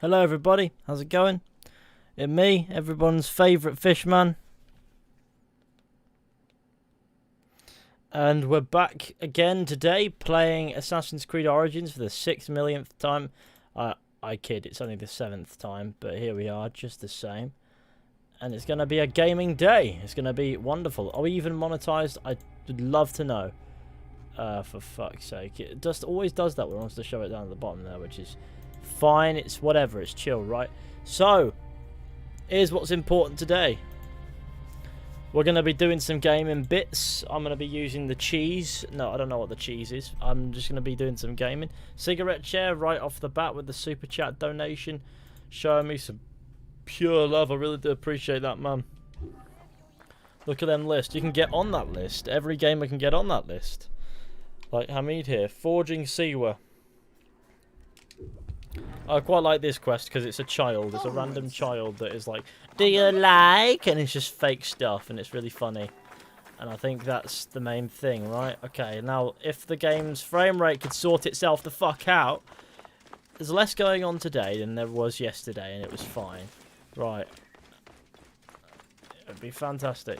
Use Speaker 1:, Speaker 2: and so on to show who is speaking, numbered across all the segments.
Speaker 1: Hello everybody, how's it going? It's me, everyone's favourite fishman. And we're back again today playing Assassin's Creed Origins for the 6 millionth time. I kid, it's only the 7th time, but here we are, just the same. And it's going to be a gaming day. It's going to be wonderful. Are we even monetized? I would love to know. For fuck's sake. It just always does that when it wants to show it down at the bottom there, which is fine. It's whatever. It's chill, right? So, here's what's important today. We're going to be doing some gaming bits. I'm going to be using the cheese. No, I don't know what the cheese is. I'm just going to be doing some gaming. Cigarette chair right off the bat with the super chat donation. Showing me some pure love. I really do appreciate that, man. Look at them lists. You can get on that list. Every gamer can get on that list. Like Hamid here. Forging Siwa. I quite like this quest because it's a child. It's a random child that is like, do you like? And it's just fake stuff and it's really funny. And I think that's the main thing, right? Okay, now if the game's frame rate could sort itself the fuck out, there's less going on today than there was yesterday and it was fine. Right. It'd be fantastic.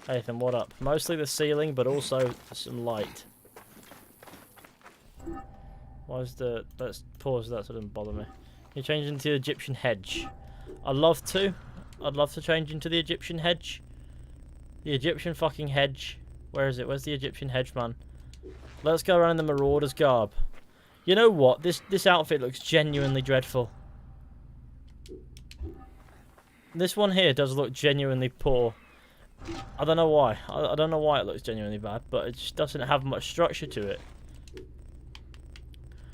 Speaker 1: Nathan, what up? Mostly the ceiling, but also some light. Why is the... Let's pause that so it doesn't bother me. You change into the Egyptian hedge. I'd love to. I'd love to change into the Egyptian hedge. The Egyptian fucking hedge. Where is it? Where's the Egyptian hedge, man? Let's go around in the Marauder's garb. You know what? This outfit looks genuinely dreadful. This one here does look genuinely poor. I don't know why. I don't know why it looks genuinely bad, but it just doesn't have much structure to it.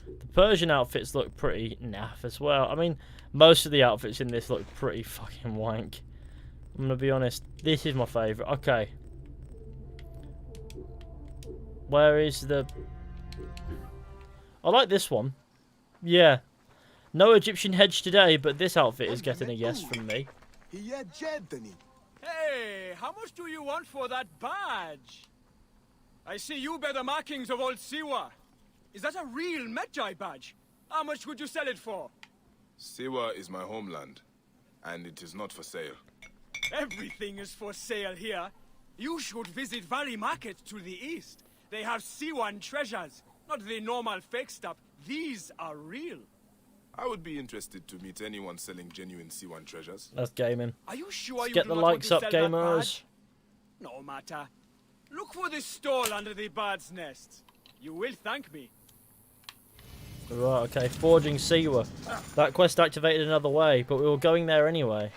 Speaker 1: The Persian outfits look pretty naff as well. I mean, most of the outfits in this look pretty fucking wank. I'm gonna be honest. This is my favourite. Okay. Where is the... I like this one. Yeah. No Egyptian hedge today, but this outfit is getting a yes from me.
Speaker 2: Hey, how much do you want for that badge? I see you bear the markings of old Siwa. Is that a real Magi badge? How much would you sell it for?
Speaker 3: Siwa is my homeland, and it is not for sale.
Speaker 2: Everything is for sale here. You should visit Valley Market to the east. They have Siwan treasures, not the normal fake stuff. These are real.
Speaker 3: I would be interested to meet anyone selling genuine Siwan treasures.
Speaker 1: That's gaming.
Speaker 2: Are you sure
Speaker 1: Let's
Speaker 2: you
Speaker 1: get
Speaker 2: do
Speaker 1: the
Speaker 2: not want
Speaker 1: likes
Speaker 2: to
Speaker 1: up,
Speaker 2: sell that
Speaker 1: gamers.
Speaker 2: badge? No matter. Look for the stall under the bird's nest. You will thank me.
Speaker 1: Right, okay. Forging Siwa. That quest activated another way, but we were going there anyway.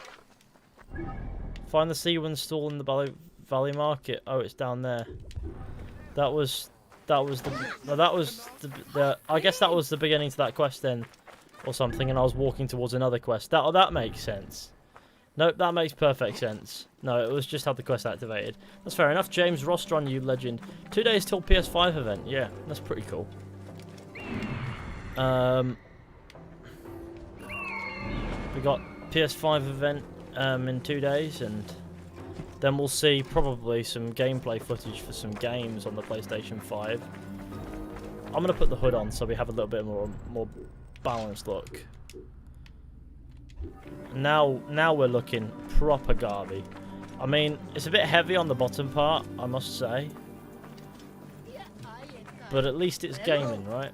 Speaker 1: Find the Siwan stall in the Valley Market. Oh, it's down there. That was the... No, that was the... I guess that was the beginning to that quest then. Or something, and I was walking towards another quest. That makes sense. Nope, that makes perfect sense. No, it was just how the quest activated. That's fair enough. James Rostron, you legend. 2 days till PS5 event. Yeah, that's pretty cool. We got PS5 event in 2 days, and then we'll see probably some gameplay footage for some games on the PlayStation 5. I'm gonna put the hood on so we have a little bit more balanced look. Now we're looking proper garby. I mean, it's a bit heavy on the bottom part, I must say. But at least it's gaming, right?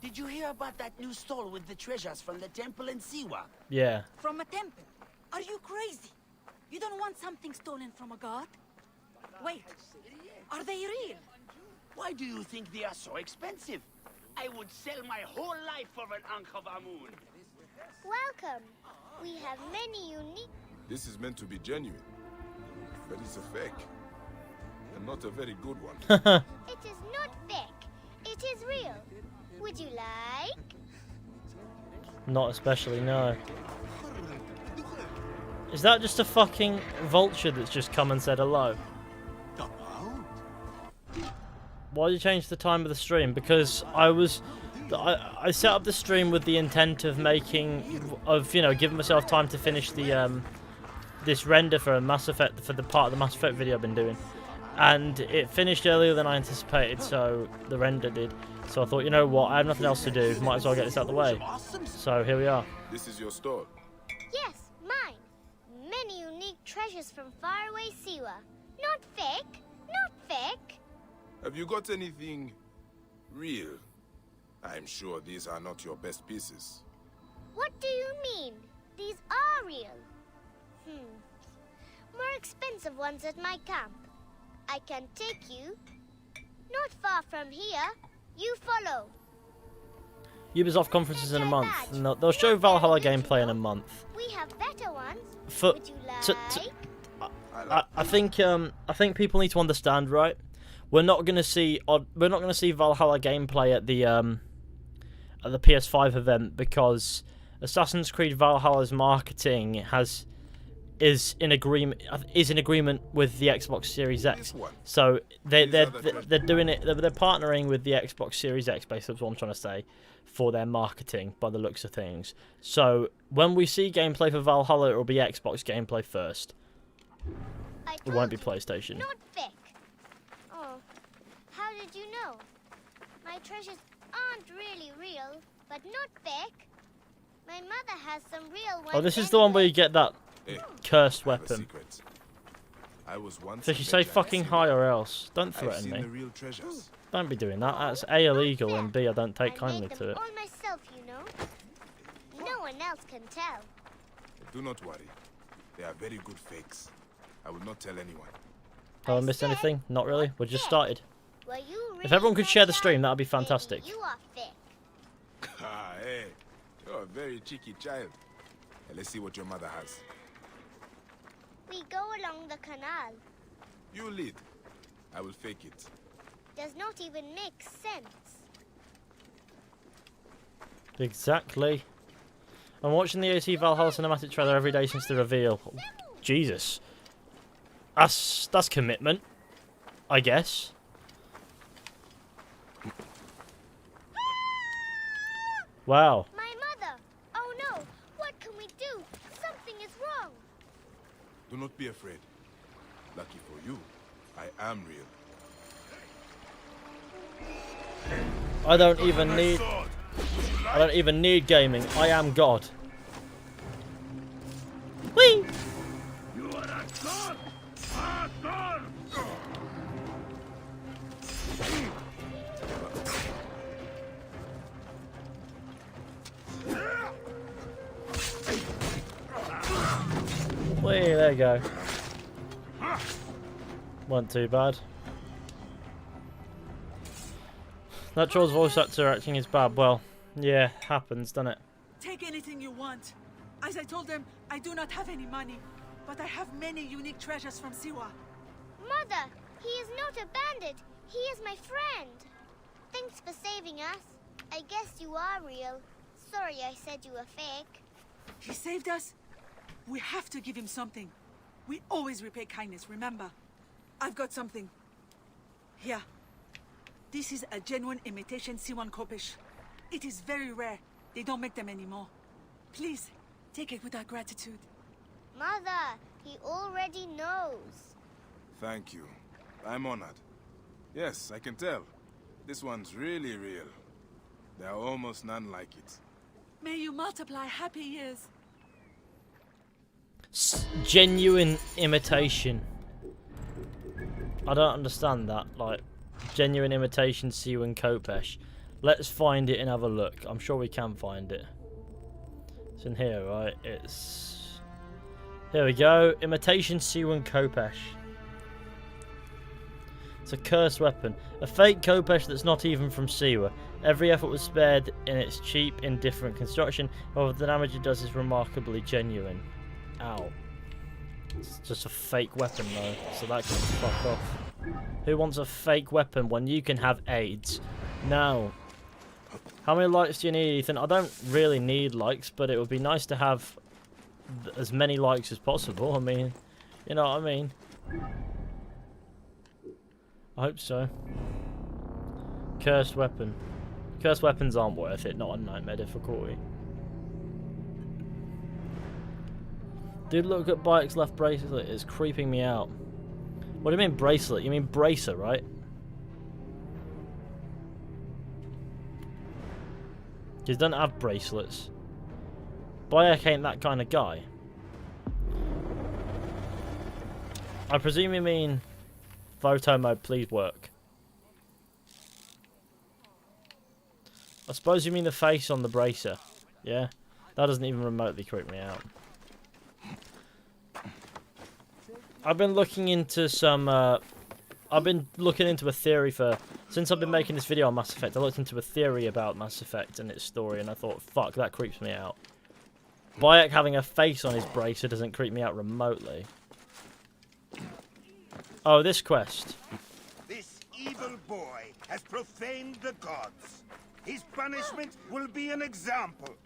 Speaker 4: Did you hear about that new stall with the treasures from the temple in Siwa?
Speaker 1: Yeah.
Speaker 5: From a temple? Are you crazy? You don't want something stolen from a god? Wait, are they real?
Speaker 4: Why do you think they are so expensive? I would sell my whole life for an Ankh of Amun.
Speaker 6: Welcome. We have many unique...
Speaker 3: This is meant to be genuine, but it's a fake. And not a very good one.
Speaker 6: It is not fake. It is real. Would you like?
Speaker 1: Not especially, no. Is that just a fucking vulture that's just come and said hello? Why did you change the time of the stream? Because I set up the stream with the intent of giving myself time to finish the this render for a Mass Effect, for the part of the Mass Effect video I've been doing. and it finished earlier than I anticipated, so the render did. So I thought, you know what, I have nothing else to do, might as well get this out of the way. So here we are.
Speaker 3: This is your store.
Speaker 6: Yes, mine. Many unique treasures from faraway Siwa. Not fake. Not fake.
Speaker 3: Have you got anything real? I'm sure these are not your best pieces.
Speaker 6: What do you mean? These are real. More expensive ones at my camp. I can take you. Not far from here. You follow.
Speaker 1: Ubisoft conferences in a month. No, they'll show Valhalla gameplay in a month.
Speaker 6: We have better ones.
Speaker 1: For,
Speaker 6: Would you like?
Speaker 1: I think people need to understand, right? We're not gonna see Valhalla gameplay at the PS5 event because Assassin's Creed Valhalla's marketing is in agreement with the Xbox Series X. So they're doing it. They're partnering with the Xbox Series X, basically, is what I'm trying to say, for their marketing by the looks of things. So when we see gameplay for Valhalla, it will be Xbox gameplay first. It won't be PlayStation.
Speaker 6: Not fake. Oh, how did you know? My treasures aren't really real, but not fake. My mother has some real ones.
Speaker 1: Oh, this is the one where you get that cursed
Speaker 3: I have a
Speaker 1: weapon.
Speaker 3: secret. I was once
Speaker 1: So
Speaker 3: a
Speaker 1: you say
Speaker 3: veteran
Speaker 1: fucking
Speaker 3: in
Speaker 1: hi
Speaker 3: Syria.
Speaker 1: or else. Don't
Speaker 3: I've
Speaker 1: threaten
Speaker 3: seen
Speaker 1: me.
Speaker 3: the real treasures.
Speaker 1: Don't be doing that. That's A, illegal, and B, I don't take
Speaker 6: I
Speaker 1: kindly
Speaker 6: made
Speaker 1: to
Speaker 6: them
Speaker 1: it.
Speaker 6: all myself, you know. No one else can tell.
Speaker 3: Do not worry. They are very good fakes. I will not tell anyone.
Speaker 1: Have I missed anything? Not really. We just started.
Speaker 6: Were you
Speaker 1: If
Speaker 6: really
Speaker 1: everyone could share the
Speaker 6: fragile?
Speaker 1: stream, that would be
Speaker 6: Maybe
Speaker 1: fantastic.
Speaker 6: you are fake.
Speaker 3: Ah, hey. You're a very cheeky child. Let's see what your mother has.
Speaker 6: We go along the canal.
Speaker 3: You lead. I will fake it.
Speaker 6: Does not even make sense.
Speaker 1: Exactly. I'm watching the AC Valhalla cinematic trailer every day since the reveal. Oh, Jesus. That's commitment, I guess. Wow.
Speaker 6: My mother! Oh no! What can we do? Something is wrong.
Speaker 3: Do not be afraid. Lucky for you, I am real.
Speaker 1: I don't even need gaming. I am God. Whee!
Speaker 4: You are a god! A god!
Speaker 1: Whee, there you go. Wasn't too bad. That troll's voice actor acting is bad. Well, yeah, happens, doesn't it?
Speaker 7: Take anything you want. As I told them, I do not have any money, but I have many unique treasures from Siwa.
Speaker 6: Mother, he is not a bandit. He is my friend. Thanks for saving us. I guess you are real. Sorry I said you were fake.
Speaker 7: He saved us. We have to give him something. We always repay kindness, remember? I've got something. Here. This is a genuine imitation C1 Kopish. It is very rare. They don't make them anymore. Please, take it with our gratitude.
Speaker 6: Mother, he already knows.
Speaker 3: Thank you. I'm honored. Yes, I can tell. This one's really real. There are almost none like it.
Speaker 7: May you multiply happy years.
Speaker 1: Genuine imitation. I don't understand that. Like, genuine imitation Siwan Kopesh. Let's find it and have a look. I'm sure we can find it. It's in here, right? It's... Here we go. Imitation Siwan Kopesh. It's a cursed weapon. A fake Kopesh that's not even from Siwa. Every effort was spared in its cheap, indifferent construction. However, the damage it does is remarkably genuine. Ow. It's just a fake weapon though, so that can fuck off. Who wants a fake weapon when you can have AIDS? No. How many likes do you need, Ethan? I don't really need likes, but it would be nice to have as many likes as possible. I mean, you know what I mean? I hope so. Cursed weapon. Cursed weapons aren't worth it, not on nightmare difficulty. Dude, look at Bike's left bracelet. It's creeping me out. What do you mean bracelet? You mean bracer, right? He doesn't have bracelets. Bayek ain't that kind of guy. I presume you mean photo mode, please work. I suppose you mean the face on the bracer. Yeah? That doesn't even remotely creep me out. I've been looking into some, I've been looking into a theory for... Since I've been making this video on Mass Effect, I looked into a theory about Mass Effect and its story, and I thought, fuck, that creeps me out. Bayek having a face on his bracer doesn't creep me out remotely. Oh, this quest.
Speaker 8: This evil boy has profaned the gods. His punishment will be an example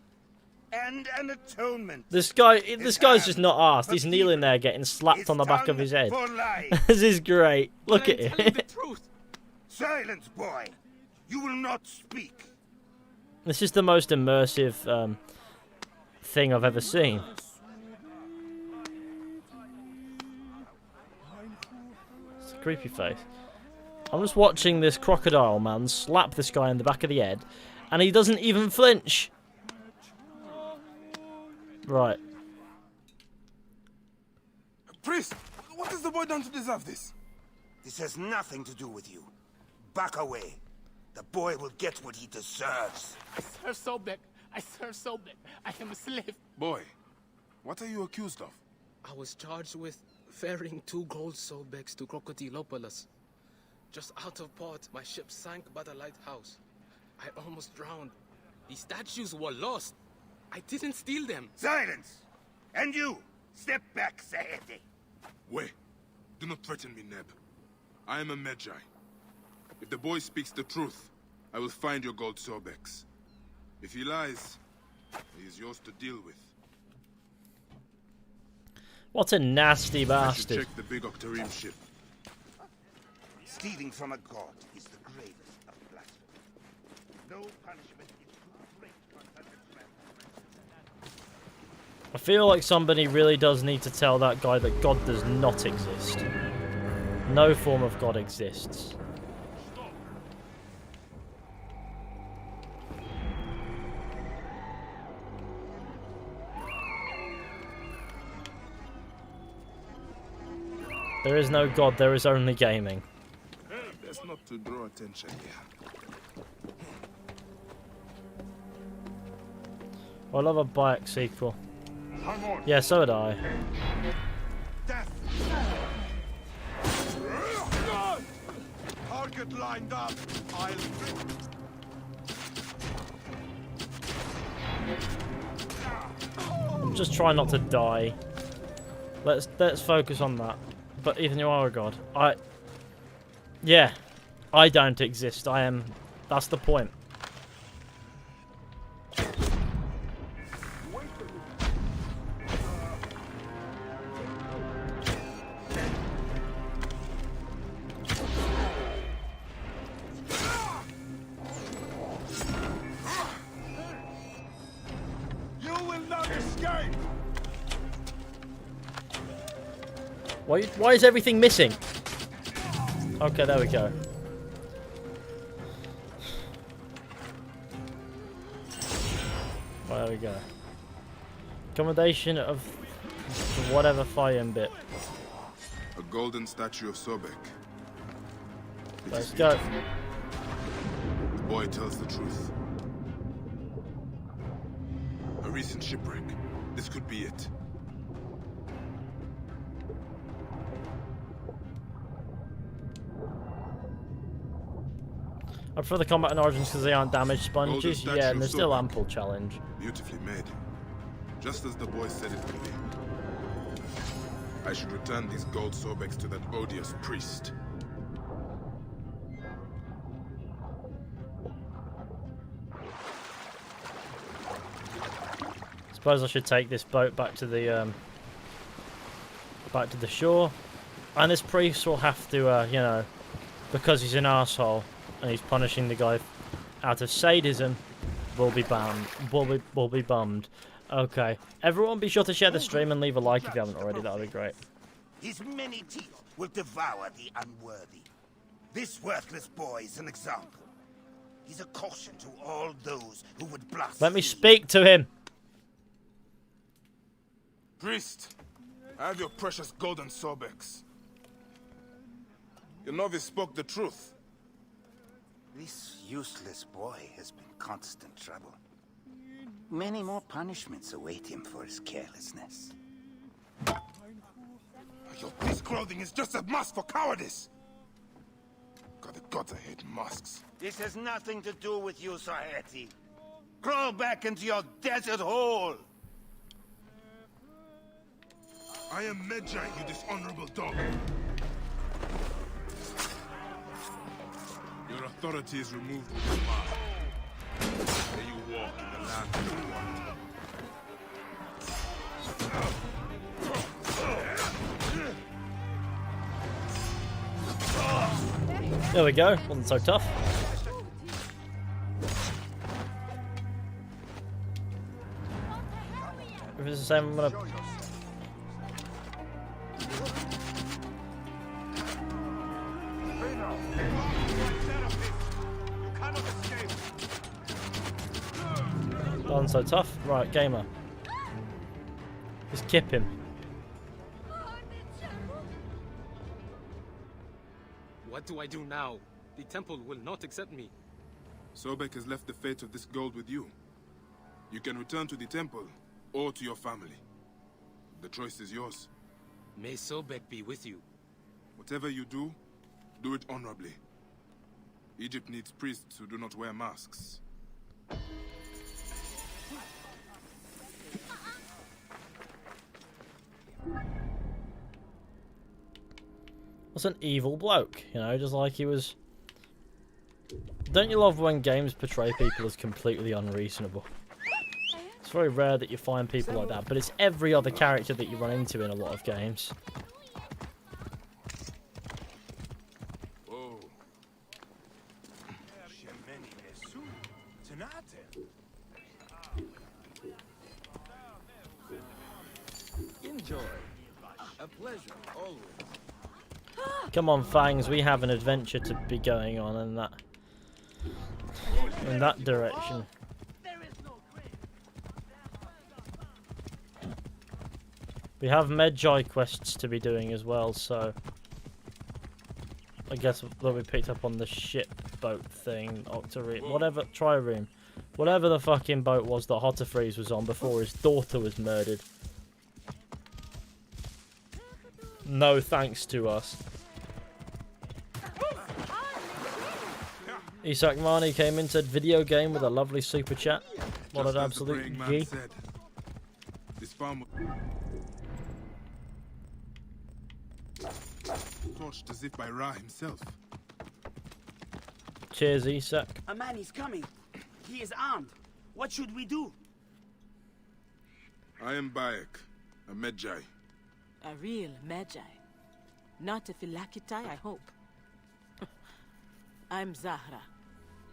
Speaker 8: and an atonement.
Speaker 1: This guy's just not arsed. He's kneeling there getting slapped on the back of his head. This is great. Look at him.
Speaker 8: Silence, boy. You will not speak.
Speaker 1: This is the most immersive thing I've ever seen. It's a creepy face. I'm just watching this crocodile man slap this guy in the back of the head, and he doesn't even flinch. Right.
Speaker 3: Priest, what has the boy done to deserve this?
Speaker 8: This has nothing to do with you. Back away. The boy will get what he deserves.
Speaker 9: I serve Sobek. I serve Sobek. I am a slave.
Speaker 3: Boy, what are you accused of?
Speaker 9: I was charged with ferrying 2 gold Sobeks to Crocodilopolis. Just out of port, my ship sank by the lighthouse. I almost drowned. The statues were lost. I didn't steal them.
Speaker 8: Silence! And you, step back, Sahedi.
Speaker 3: Wait, do not threaten me, Neb. I am a Medjay. If the boy speaks the truth, I will find your gold Sobeks. If he lies, he is yours to deal with.
Speaker 1: What a nasty
Speaker 3: I should
Speaker 1: bastard.
Speaker 3: check the big Octarim ship.
Speaker 8: Stealing from a god is the gravest of blasphemies. No punishment is too great for such a transgression.
Speaker 1: I feel like somebody really does need to tell that guy that God does not exist. No form of God exists. There is no God, there is only gaming.
Speaker 3: Best not to draw attention here.
Speaker 1: I love a Bayek sequel. Yeah, so would I.
Speaker 8: Death! Target lined up.
Speaker 1: I'm just trying not to die. Let's focus on that. But Ethan, you are a god. Yeah, I don't exist. I am. That's the point.
Speaker 8: You will not escape!
Speaker 1: Why is everything missing? Okay, there we go. Well, there we go. Accommodation of whatever fire bit.
Speaker 3: A golden statue of Sobek.
Speaker 1: Let's go.
Speaker 3: The boy tells the truth. A recent shipwreck. This could be it.
Speaker 1: I prefer the combat in Origins because they aren't damage sponges.
Speaker 3: Golden
Speaker 1: Yeah, and there's
Speaker 3: statue
Speaker 1: still
Speaker 3: of Sobek.
Speaker 1: ample challenge.
Speaker 3: Beautifully made. Just as the boy said it would be. I should return these gold Sobeks to that odious priest.
Speaker 1: Suppose I should take this boat back to the shore, and this priest will have to, you know, because he's an asshole and he's punishing the guy out of sadism, will be bummed. Will be bummed. Okay, everyone, be sure to share the stream and leave a like if you haven't already. That would be great.
Speaker 8: His many teeth will devour the unworthy. This worthless boy is an example. He's a caution to all those who would blaspheme.
Speaker 1: Let me speak to him.
Speaker 3: Priest, I have your precious golden Sorbex. Your novice spoke the truth.
Speaker 8: This useless boy has been constant trouble. Many more punishments await him for his carelessness.
Speaker 3: Your priest clothing is just a mask for cowardice. God, the gods, I hate masks.
Speaker 8: This has nothing to do with you, Saheti. Crawl back into your desert hole.
Speaker 3: I am Medjay, you dishonorable dog. Your authority is removed with your mask. May you walk in the land of the one.
Speaker 1: There we go. Wasn't so tough. If it's the same, I'm gonna. Wasn't so tough. Right, gamer. Just kip him.
Speaker 9: What do I do now? The temple will not accept me.
Speaker 3: Sobek has left the fate of this gold with you. You can return to the temple, or to your family. The choice is yours.
Speaker 9: May Sobek be with you.
Speaker 3: Whatever you do, do it honorably. Egypt needs priests who do not wear masks.
Speaker 1: That's an evil bloke, you know, just like he was. Don't you love when games portray people as completely unreasonable? It's very rare that you find people like that, but it's every other character that you run into in a lot of games.
Speaker 3: Oh.
Speaker 9: Enjoy. A pleasure, always.
Speaker 1: Come on, Fangs, we have an adventure to be going on in that direction. We have Medjay quests to be doing as well, so I guess that we picked up on the ship boat thing, Octarine, whatever, Trireme, whatever the fucking boat was that Hotterfreeze was on before his daughter was murdered. No thanks to us. Isak Marnie came in, said video game with a lovely super chat. What an absolute G.
Speaker 3: This farm torched as if by Ra himself.
Speaker 1: Cheers, Isak.
Speaker 4: A man is coming. He is armed. What should we do?
Speaker 3: I am Bayek, a Medjay.
Speaker 10: A real Medjay. Not a Philakitai, I hope. I'm Zahra.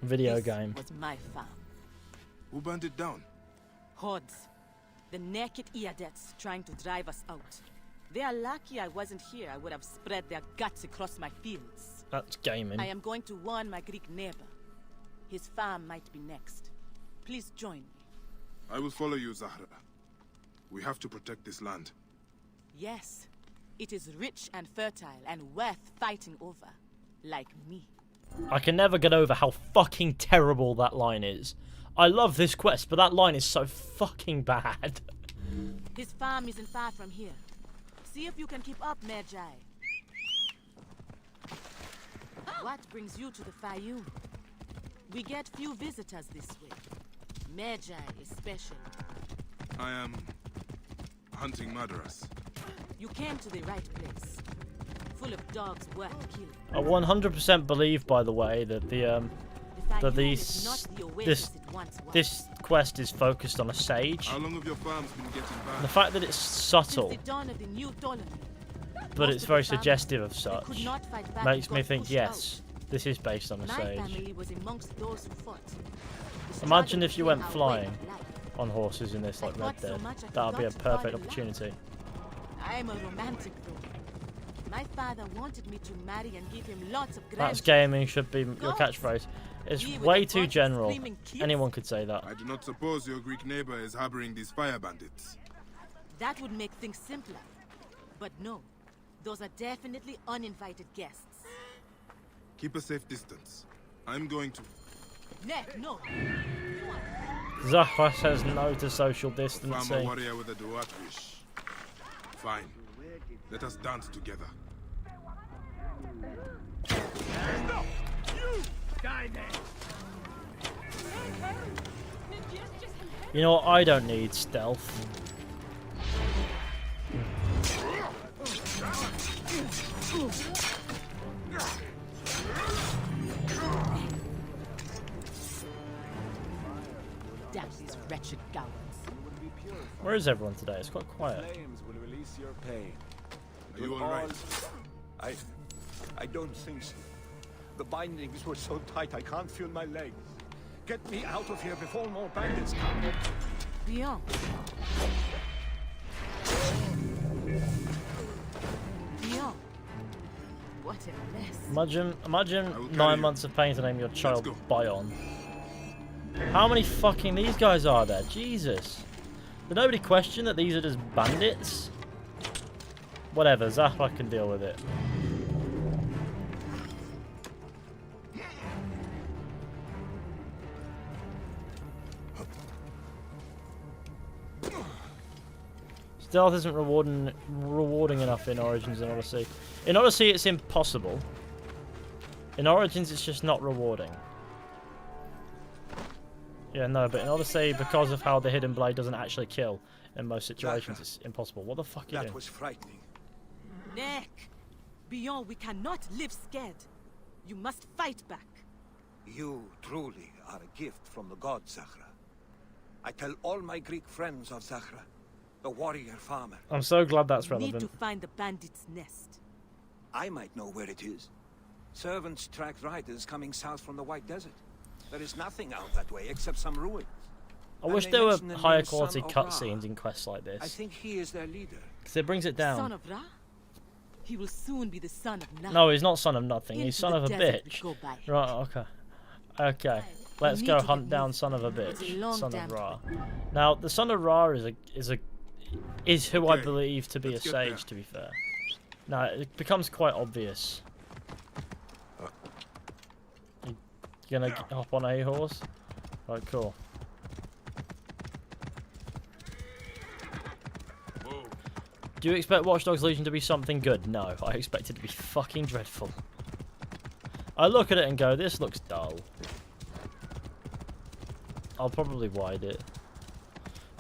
Speaker 1: Video
Speaker 10: This
Speaker 1: game.
Speaker 10: was my farm.
Speaker 3: Who burned it down?
Speaker 10: Hordes. The naked Iadets trying to drive us out. They are lucky I wasn't here. I would have spread their guts across my fields.
Speaker 1: That's gaming.
Speaker 10: I am going to warn my Greek neighbor. His farm might be next. Please join me.
Speaker 3: I will follow you, Zahra. We have to protect this land.
Speaker 10: Yes. It is rich and fertile and worth fighting over. Like me.
Speaker 1: I can never get over how fucking terrible that line is. I love this quest, but that line is so fucking bad.
Speaker 10: His farm isn't far from here. See if you can keep up, Medjay. What brings you to the Fayoum? We get few visitors this way. Medjay is special.
Speaker 3: I am hunting murderers.
Speaker 10: You came to the right place. Full of dogs worth killing.
Speaker 1: I 100% believe, by the way, that this quest is focused on a sage.
Speaker 3: How long have your farms been getting
Speaker 1: The
Speaker 3: bad?
Speaker 1: fact that it's subtle,
Speaker 10: Since the dawn of the new Ptolemy.
Speaker 1: but
Speaker 10: Most
Speaker 1: it's
Speaker 10: of
Speaker 1: very
Speaker 10: the farmers,
Speaker 1: suggestive of
Speaker 10: they
Speaker 1: such,
Speaker 10: could not fight back
Speaker 1: makes
Speaker 10: and
Speaker 1: me
Speaker 10: got
Speaker 1: think,
Speaker 10: pushed
Speaker 1: yes, this is based on a
Speaker 10: My
Speaker 1: sage.
Speaker 10: family was amongst those who fought. The
Speaker 1: Imagine
Speaker 10: struggle
Speaker 1: if you
Speaker 10: became
Speaker 1: went
Speaker 10: our way
Speaker 1: flying
Speaker 10: of life.
Speaker 1: on horses in this, like
Speaker 10: I
Speaker 1: Red
Speaker 10: fought so
Speaker 1: Dead.
Speaker 10: much I
Speaker 1: That would be a
Speaker 10: forgot to fall
Speaker 1: perfect
Speaker 10: in love.
Speaker 1: opportunity.
Speaker 10: I'm a romantic though. My father wanted me to marry and give him lots of
Speaker 1: That's
Speaker 10: grandchildren.
Speaker 1: gaming should be your catchphrase. It's
Speaker 10: Me with
Speaker 1: way
Speaker 10: the
Speaker 1: too
Speaker 10: bunch of
Speaker 1: general.
Speaker 10: screaming kids?
Speaker 1: Anyone could say that.
Speaker 3: I do not suppose your Greek neighbor is harboring these fire bandits.
Speaker 10: That would make things simpler. But no, those are definitely uninvited guests.
Speaker 3: Keep a safe distance. I'm going to...
Speaker 10: No.
Speaker 1: Zahra says no to social
Speaker 3: Farmer
Speaker 1: distancing.
Speaker 3: warrior with a Duatrish. Fine. Let us dance together.
Speaker 1: You know what? I don't need stealth.
Speaker 10: Damn these wretched cowards.
Speaker 1: Where is everyone today? It's quite quiet.
Speaker 11: Flames will release your pain.
Speaker 3: Are you all right?
Speaker 11: I don't think so. The bindings were so tight I can't feel my legs. Get me out of here before more bandits come.
Speaker 10: Beyond. Beyond. What a mess.
Speaker 1: Imagine 9 months of pain to name your child Bion. How many fucking these guys are there? Jesus. Did nobody question that these are just bandits? Whatever, Zahra can deal with it. Stealth isn't rewarding enough in Origins and Odyssey. In Odyssey, it's impossible. In Origins, it's just not rewarding. Yeah, no, but in Odyssey, because of how the Hidden Blade doesn't actually kill in most situations, it's impossible. What the fuck are you doing?
Speaker 11: That was frightening.
Speaker 10: Nick! Beyond, we cannot live scared. You must fight back.
Speaker 11: You truly are a gift from the gods, Zahra. I tell all my Greek friends of Zahra, the warrior farmer.
Speaker 1: I'm so glad that's
Speaker 10: We
Speaker 1: relevant.
Speaker 10: need to find the bandit's nest.
Speaker 11: I might know where it is. Servants track riders coming south from the White Desert. There is nothing out that way except some ruins.
Speaker 1: I
Speaker 11: And
Speaker 1: wish
Speaker 11: they
Speaker 1: there were
Speaker 11: mention the
Speaker 1: higher
Speaker 11: name
Speaker 1: quality
Speaker 11: Son of Ra.
Speaker 1: cutscenes in quests like
Speaker 11: I
Speaker 1: this.
Speaker 11: think he is their leader.
Speaker 1: Because it brings it down.
Speaker 10: Son of Ra? He will soon be the son of nothing.
Speaker 1: No, he's not son of nothing.
Speaker 10: Into
Speaker 1: He's son
Speaker 10: the
Speaker 1: of a
Speaker 10: desert we
Speaker 1: bitch.
Speaker 10: go by.
Speaker 1: Right, okay. Okay. Let's
Speaker 10: need
Speaker 1: go
Speaker 10: to
Speaker 1: hunt
Speaker 10: get
Speaker 1: down
Speaker 10: moving.
Speaker 1: son of a
Speaker 10: It's a
Speaker 1: bitch.
Speaker 10: long
Speaker 1: Son
Speaker 10: damn
Speaker 1: of Ra. Now, the son of Ra is who I
Speaker 3: Okay,
Speaker 1: believe to be a
Speaker 3: let's get
Speaker 1: sage,
Speaker 3: there.
Speaker 1: to be fair. Now, it becomes quite obvious. You gonna hop on a horse? Right, cool.
Speaker 3: Whoa.
Speaker 1: Do you expect Watch Dogs Legion to be something good? No, I expect it to be fucking dreadful. I look at it and go, this looks dull. I'll probably wide it.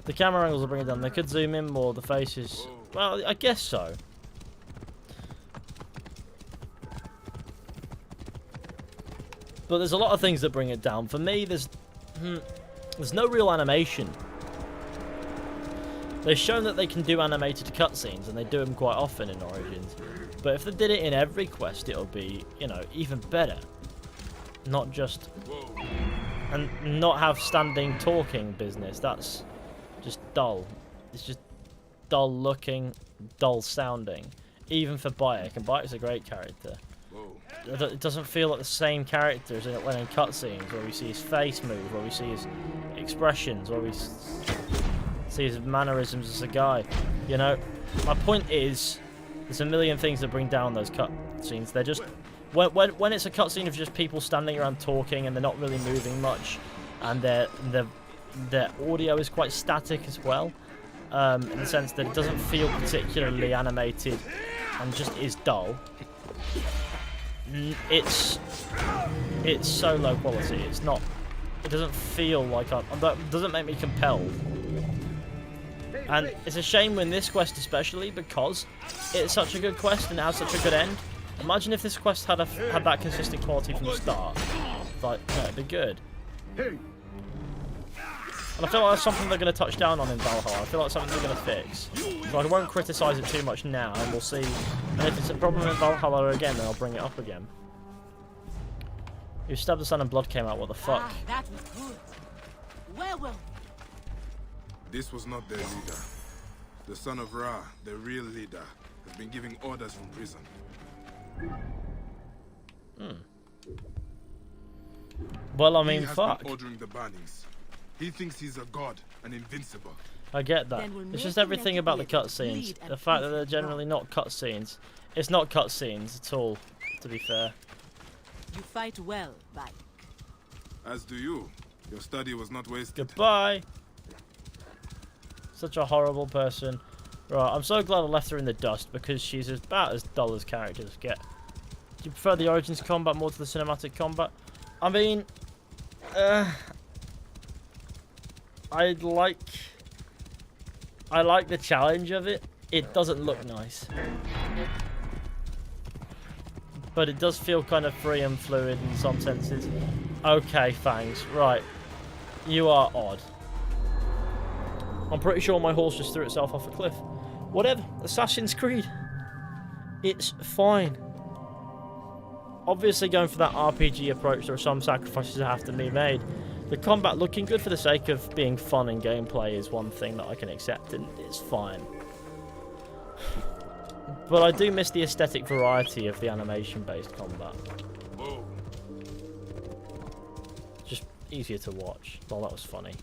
Speaker 1: The camera angles will bring it down. They could zoom in more, the faces... Well, I guess so. But there's a lot of things that bring it down. For me, there's no real animation. They've shown that they can do animated cutscenes, and they do them quite often in Origins. But if they did it in every quest, it'll be, you know, even better. Not just... And not have standing talking business. That's just dull. It's just dull looking, dull sounding. Even for Bayek, and Bayek's a great character. It doesn't feel like the same character as when in cutscenes, where we see his face move, where we see his expressions, where we see his mannerisms as a guy. You know, my point is, there's a million things that bring down those cutscenes. They're just when it's a cutscene of just people standing around talking and they're not really moving much, and their audio is quite static as well, in the sense that it doesn't feel particularly animated and just is dull. It's so low quality. It's not. It doesn't feel like that doesn't make me compelled. And it's a shame in this quest especially, because it's such a good quest and it has such a good end. Imagine if this quest had that consistent quality from the start. Like, no, it'd be good. And I feel like that's something they're going to touch down on in Valhalla. I feel like something they're going to fix. So I won't criticise it too much now, and we'll see. And if it's a problem in Valhalla again, then I'll bring it up again. You stabbed the sun and blood came out. What the fuck?
Speaker 10: Ah, that was good. Well.
Speaker 3: This was not their leader. The son of Ra, the real leader, has been giving orders from prison.
Speaker 1: Well, I mean,
Speaker 3: he has
Speaker 1: fuck.
Speaker 3: been ordering the bannings. He thinks he's a god and invincible.
Speaker 1: I get that.
Speaker 10: Then we'll
Speaker 1: It's just
Speaker 10: make
Speaker 1: everything
Speaker 10: Naked
Speaker 1: about the
Speaker 10: Ear
Speaker 1: cutscenes.
Speaker 10: bleed and
Speaker 1: The fact that
Speaker 10: eat
Speaker 1: they're
Speaker 10: it
Speaker 1: generally not cutscenes. It's not cutscenes at all, to be fair.
Speaker 10: You fight well, Varik.
Speaker 3: As do you. Your study was not wasted.
Speaker 1: Goodbye. Such a horrible person. Right, I'm so glad I left her in the dust because she's about as dull as characters get. Do you prefer the Origins combat more to the cinematic combat? I mean, I like the challenge of it. It doesn't look nice, but it does feel kind of free and fluid in some senses. Okay, Fangs, right. You are odd. I'm pretty sure my horse just threw itself off a cliff. Whatever, Assassin's Creed. It's fine. Obviously going for that RPG approach, there are some sacrifices that have to be made. The combat looking good for the sake of being fun and gameplay is one thing that I can accept, and it's fine. But I do miss the aesthetic variety of the animation-based combat.
Speaker 3: Whoa.
Speaker 1: Just easier to watch. Well, that was funny.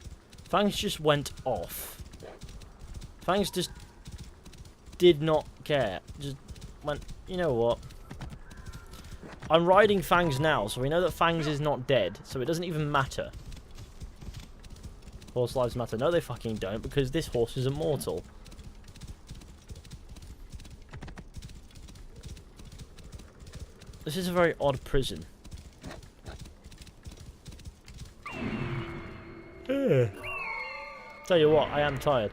Speaker 1: Fangs just went off. Fangs just did not care. Just went, you know what? I'm riding Fangs now, so we know that Fangs is not dead, so it doesn't even matter. Horse lives matter. No, they fucking don't, because this horse is immortal. This is a very odd prison. Tell you what, I am tired.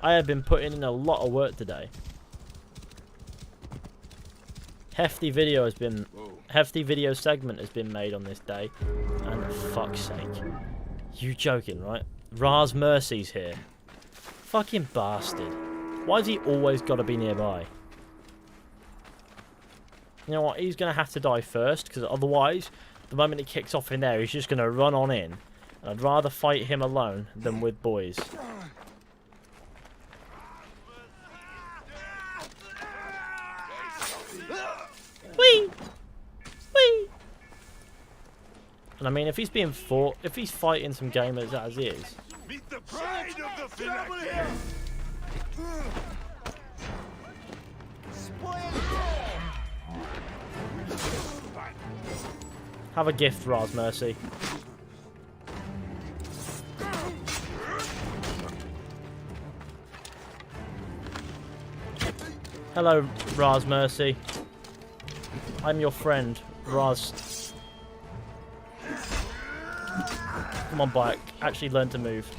Speaker 1: I have been putting in a lot of work today. Hefty video segment has been made on this day, and for fuck's sake, you joking, right? Raz Mercy's here. Fucking bastard. Why's he always got to be nearby? You know what? He's gonna have to die first, because otherwise, the moment it kicks off in there, he's just gonna run on in. And I'd rather fight him alone than with boys. Whee! Whee! And I mean, if he's being fought, if he's fighting some gamers as is.
Speaker 8: Meet the pride of the Phylakia!
Speaker 1: Have a gift, Raz Mercy. Hello, Raz Mercy. I'm your friend, Raz. Come on, bike. Actually learn to move.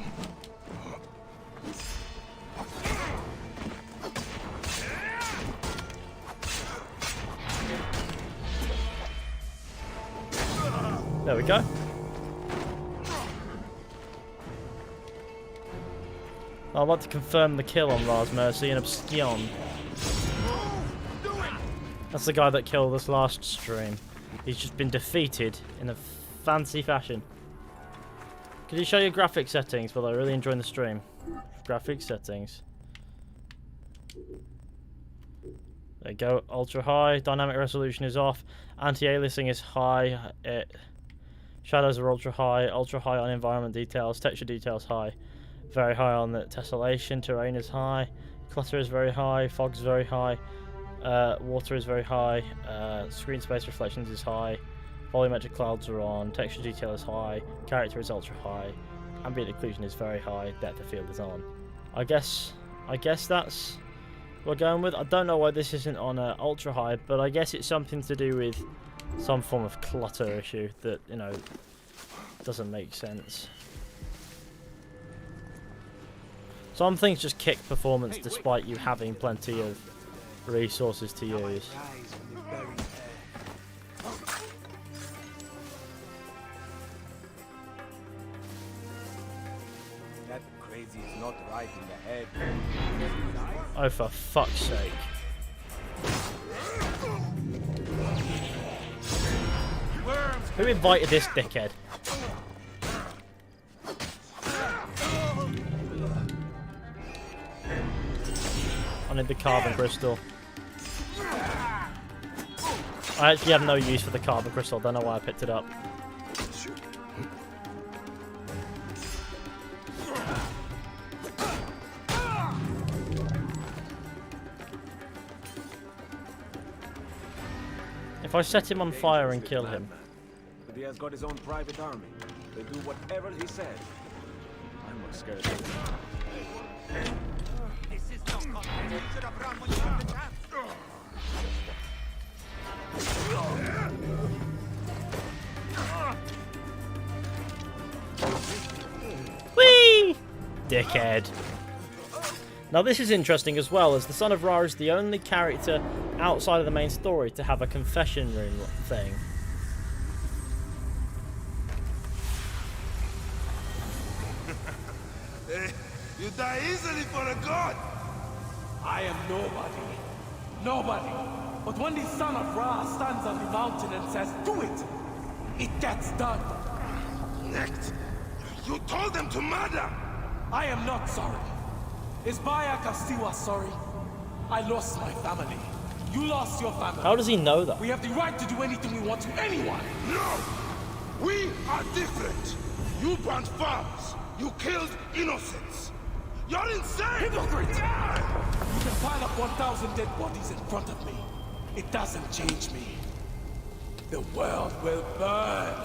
Speaker 1: There we go. I'd like to confirm the kill on Raz Mercy and Abstion. That's the guy that killed us last stream. He's just been defeated in a fancy fashion. Could you show your graphic settings? Well, I'm really enjoying the stream. Graphic settings. There you go. Ultra high. Dynamic resolution is off. Anti-aliasing is high. Shadows are ultra high on environment details, texture details high, very high on the tessellation, terrain is high, clutter is very high, fog is very high, water is very high, screen space reflections is high, volumetric clouds are on, texture detail is high, character is ultra high, ambient occlusion is very high, depth of field is on. I guess that's what we're going with. I don't know why this isn't on ultra high, but I guess it's something to do with some form of clutter issue that, you know, doesn't make sense. Some things just kick performance despite you having plenty of resources to use.
Speaker 8: That crazy is not right in the head.
Speaker 1: Oh, for fuck's sake. Who invited this dickhead? I need the carbon crystal. I actually have no use for the carbon crystal. Don't know why I picked it up. If I set him on fire and kill him.
Speaker 12: But he has got his own private army. They do whatever he says. I'm not scared of him.
Speaker 8: This is no contest. You should have run when you had the chance.
Speaker 1: Whee! Dickhead. Now this is interesting as well, as the Son of Ra is the only character outside of the main story to have a confession room thing.
Speaker 3: You die easily for a god!
Speaker 2: I am nobody. Nobody. But when the Son of Ra stands on the mountain and says, do it, it gets done.
Speaker 3: Next, you told them to murder!
Speaker 2: I am not sorry. Is Baya Kastiwa sorry? I lost my family. You lost your family.
Speaker 1: How does he know that?
Speaker 2: We have the right to do anything we want to anyone.
Speaker 3: No! We are different! You burnt farms! You killed innocents! You're insane!
Speaker 2: Hypocrite! You can pile up 1,000 dead bodies in front of me. It doesn't change me. The world will burn.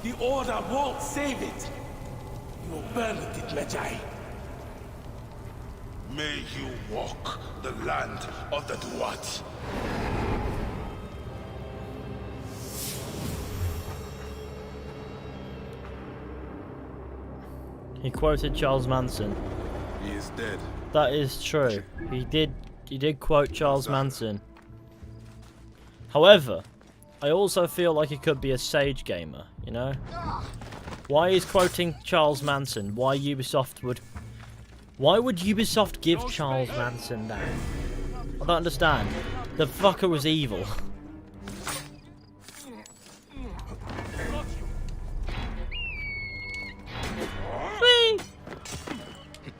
Speaker 2: The Order won't save it. You will burn with it, Medjay.
Speaker 3: May you walk the land of the Duat.
Speaker 1: He quoted Charles Manson.
Speaker 3: He is dead.
Speaker 1: That is true. He did quote Charles Manson. However, I also feel like he could be a Sage gamer, you know? Why is quoting Charles Manson? Why would Ubisoft give Charles Manson that? I don't understand. The fucker was evil. Whee!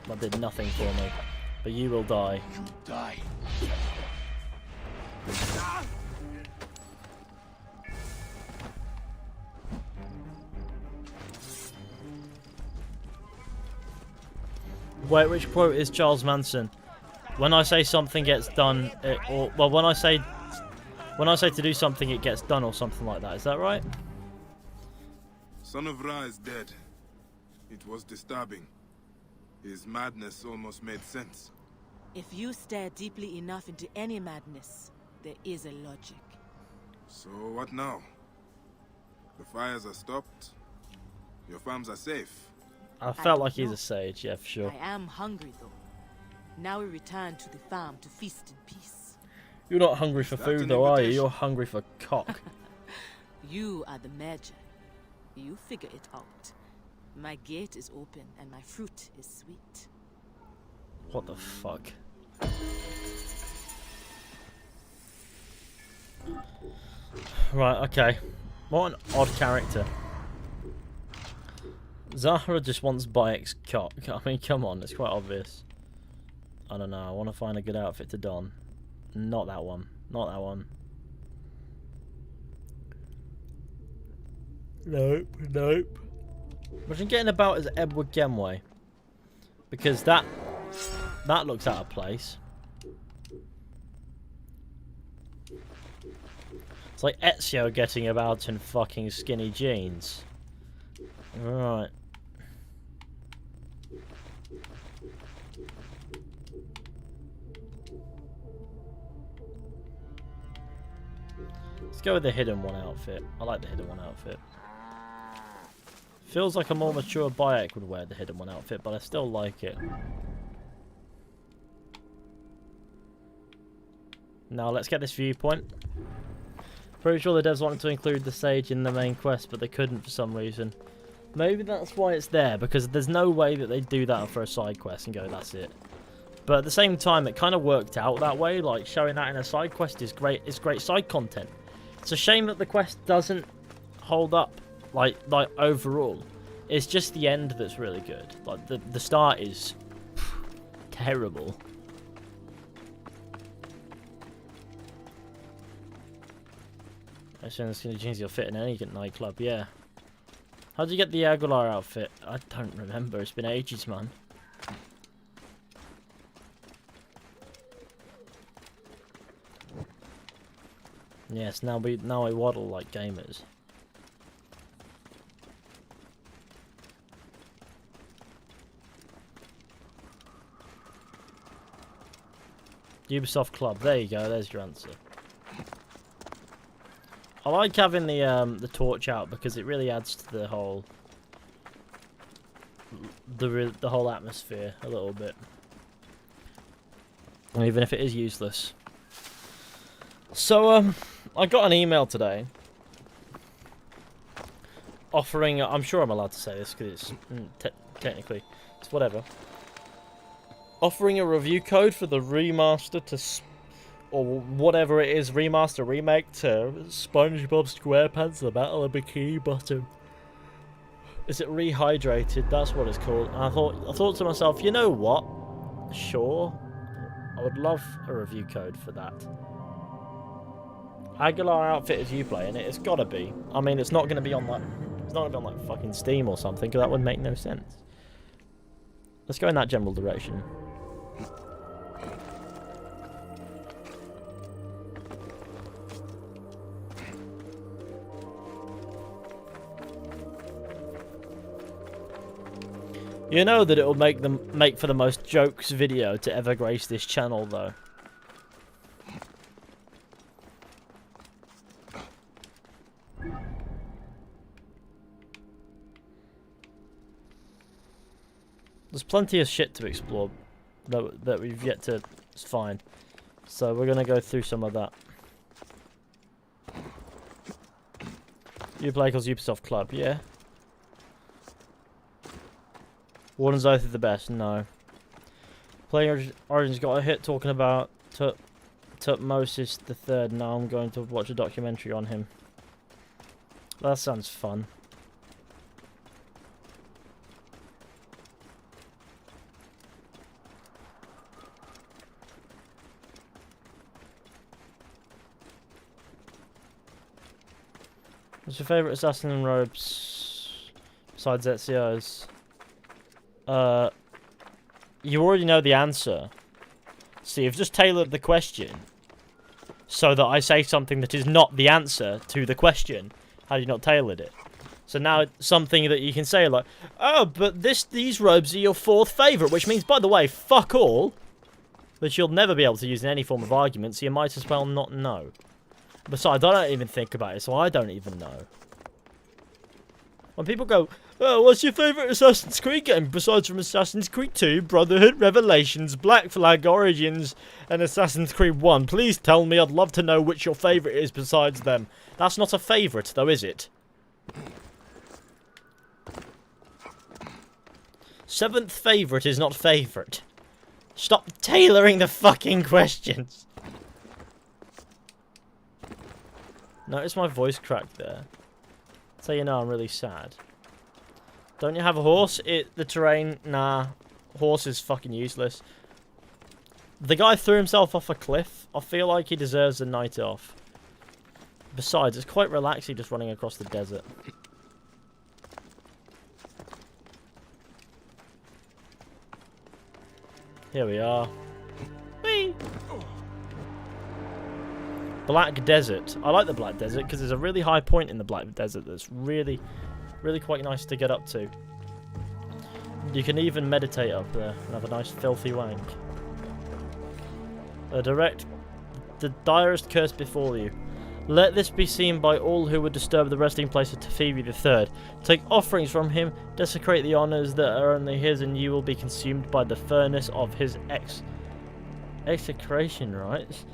Speaker 1: That did nothing for me. But you will die.
Speaker 2: You die.
Speaker 1: Wait, which quote is Charles Manson? When I say something gets done, when I say to do something, it gets done, or something like that. Is that right?
Speaker 3: Son of Ra is dead. It was disturbing. His madness almost made sense.
Speaker 10: If you stare deeply enough into any madness, there is a logic.
Speaker 3: So what now? The fires are stopped. Your farms are safe.
Speaker 1: I felt like he's a sage, yeah, for sure.
Speaker 10: I am hungry, though. Now we return to the farm to feast in peace.
Speaker 1: You're not hungry for food, though, are you? You're hungry for cock.
Speaker 10: You are the Magi. You figure it out. My gate is open and my fruit is sweet.
Speaker 1: What the fuck? Right, okay. What an odd character. Zahra just wants Bayek's cock. I mean, come on, it's quite obvious. I don't know, I want to find a good outfit to don. Not that one. Not that one. Nope, nope. Imagine getting about as Edward Genway. Because that looks out of place. It's like Ezio getting about in fucking skinny jeans. Right. Let's go with the hidden one outfit. I like the hidden one outfit. Feels like a more mature Bayek would wear the hidden one outfit, but I still like it. Now let's get this viewpoint. Pretty sure the devs wanted to include the sage in the main quest, but they couldn't for some reason. Maybe that's why it's there, because there's no way that they'd do that for a side quest and go, that's it. But at the same time, it kind of worked out that way. Like, showing that in a side quest is great. It's great side content. It's a shame that the quest doesn't hold up, like overall. It's just the end that's really good. Like, the start is terrible. As soon as skinny jeans you'll fit in any nightclub, yeah. How'd you get the Aguilar outfit? I don't remember, it's been ages, man. Yes, now I waddle like gamers. Ubisoft Club, there you go, there's your answer. I like having the torch out because it really adds to the whole the whole atmosphere a little bit. Even if it is useless. So I got an email today offering, I'm sure I'm allowed to say this because it's technically it's whatever. Offering a review code for the remaster to or whatever it is, remaster, remake to SpongeBob SquarePants: The Battle of Bikini Bottom. Is it Rehydrated? That's what it's called. And I thought to myself, you know what? Sure, I would love a review code for that. Aguilar outfit as you play in it. It's gotta be. I mean, it's not gonna be on like, it's not gonna be on like fucking Steam or something, because that would make no sense. Let's go in that general direction. You know that it will make for the most jokes video to ever grace this channel, though. There's plenty of shit to explore that we've yet to find, so we're gonna go through some of that. You play cause Ubisoft Club, yeah? Warden's Oath is the best, no. Playing Origins got a hit talking about Tutmosis III. Now I'm going to watch a documentary on him. That sounds fun. What's your favourite assassin in robes besides Ezio's? You already know the answer. See, you've just tailored the question so that I say something that is not the answer to the question. Had you not tailored it? So now it's something that you can say like, oh, but these robes are your fourth favourite, which means, by the way, fuck all, that you'll never be able to use in any form of argument, so you might as well not know. Besides, I don't even think about it, so I don't even know. When people go, oh, what's your favourite Assassin's Creed game besides from Assassin's Creed 2, Brotherhood, Revelations, Black Flag, Origins, and Assassin's Creed 1? Please tell me, I'd love to know which your favourite is besides them. That's not a favourite, though, is it? Seventh favourite is not favourite. Stop tailoring the fucking questions. Notice my voice cracked there. So you know I'm really sad. Don't you have a horse? The terrain, nah. Horse is fucking useless. The guy threw himself off a cliff. I feel like he deserves a night off. Besides, it's quite relaxing just running across the desert. Here we are. Whee! Black Desert. I like the Black Desert because there's a really high point in the Black Desert that's really quite nice to get up to. You can even meditate up there and have a nice filthy wank. The direst curse befall you. Let this be seen by all who would disturb the resting place of Teferi III. Take offerings from him, desecrate the honours that are only his, and you will be consumed by the furnace of his execration rites.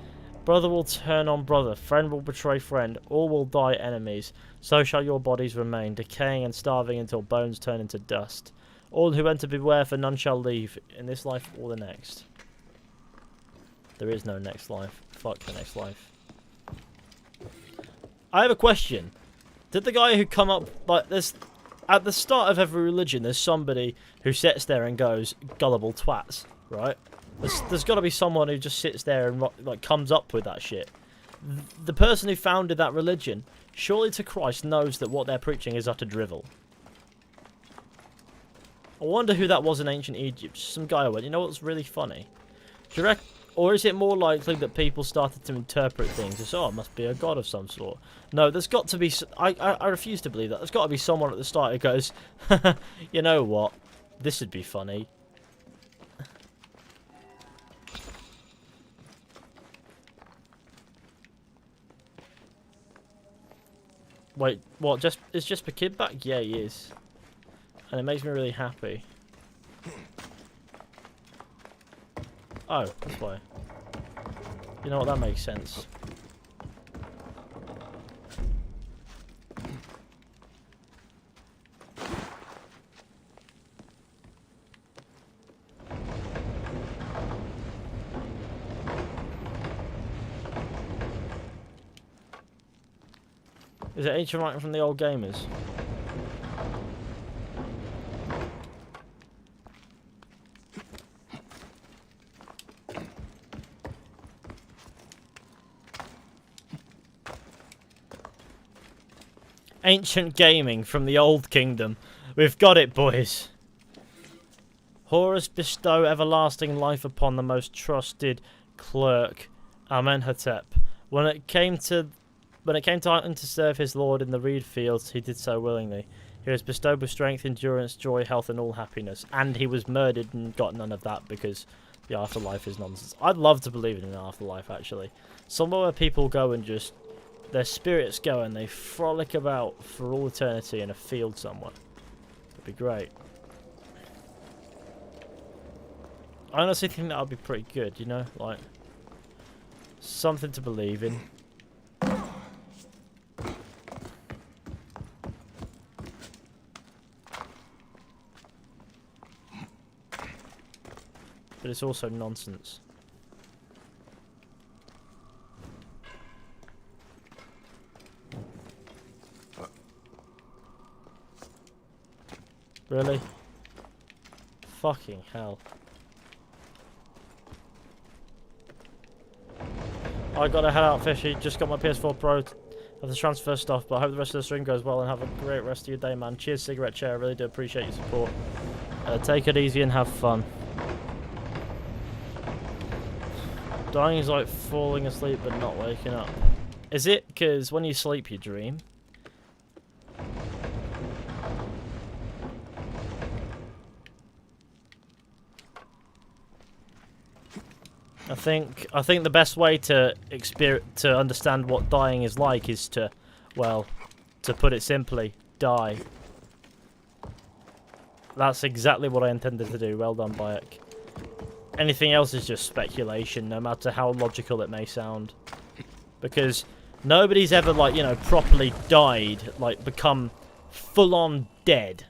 Speaker 1: Brother will turn on brother, friend will betray friend, all will die enemies. So shall your bodies remain, decaying and starving until bones turn into dust. All who enter beware, for none shall leave, in this life or the next. There is no next life. Fuck the next life. I have a question. Did the guy who come up like this at the start of every religion? There's somebody who sits there and goes gullible twats, right? There's got to be someone who just sits there and like comes up with that shit. The person who founded that religion, surely to Christ, knows that what they're preaching is utter drivel. I wonder who that was in ancient Egypt. Some guy who went, you know what's really funny? Do you reckon, or is it more likely that people started to interpret things as, oh, it must be a god of some sort? No, there's got to be... I refuse to believe that. There's got to be someone at the start who goes, you know what? This would be funny. Wait, what? Is Jesper Kid back? Yeah, he is. And it makes me really happy. Oh, that's why. You know what? That makes sense. Is it ancient writing from the old gamers? Ancient gaming from the old kingdom. We've got it, boys. Horus bestow everlasting life upon the most trusted clerk, Amenhotep. When it came time to serve his lord in the reed fields, he did so willingly. He was bestowed with strength, endurance, joy, health, and all happiness. And he was murdered and got none of that because the afterlife is nonsense. I'd love to believe in an afterlife, actually. Somewhere where people go and just... their spirits go and they frolic about for all eternity in a field somewhere. That'd be great. I honestly think that would be pretty good, you know? Like, something to believe in. But it's also nonsense. Really? Fucking hell. I gotta head out, Fishy. Just got my PS4 Pro. Have to transfer stuff, but I hope the rest of the stream goes well and have a great rest of your day, man. Cheers, Cigarette Chair. I really do appreciate your support. Take it easy and have fun. Dying is like falling asleep but not waking up. Is it? Because when you sleep, you dream. I think the best way to understand what dying is like is to, well, to put it simply, die. That's exactly what I intended to do. Well done, Bayek. Anything else is just speculation, no matter how logical it may sound. Because nobody's ever, like, you know, properly died, like, become full-on dead.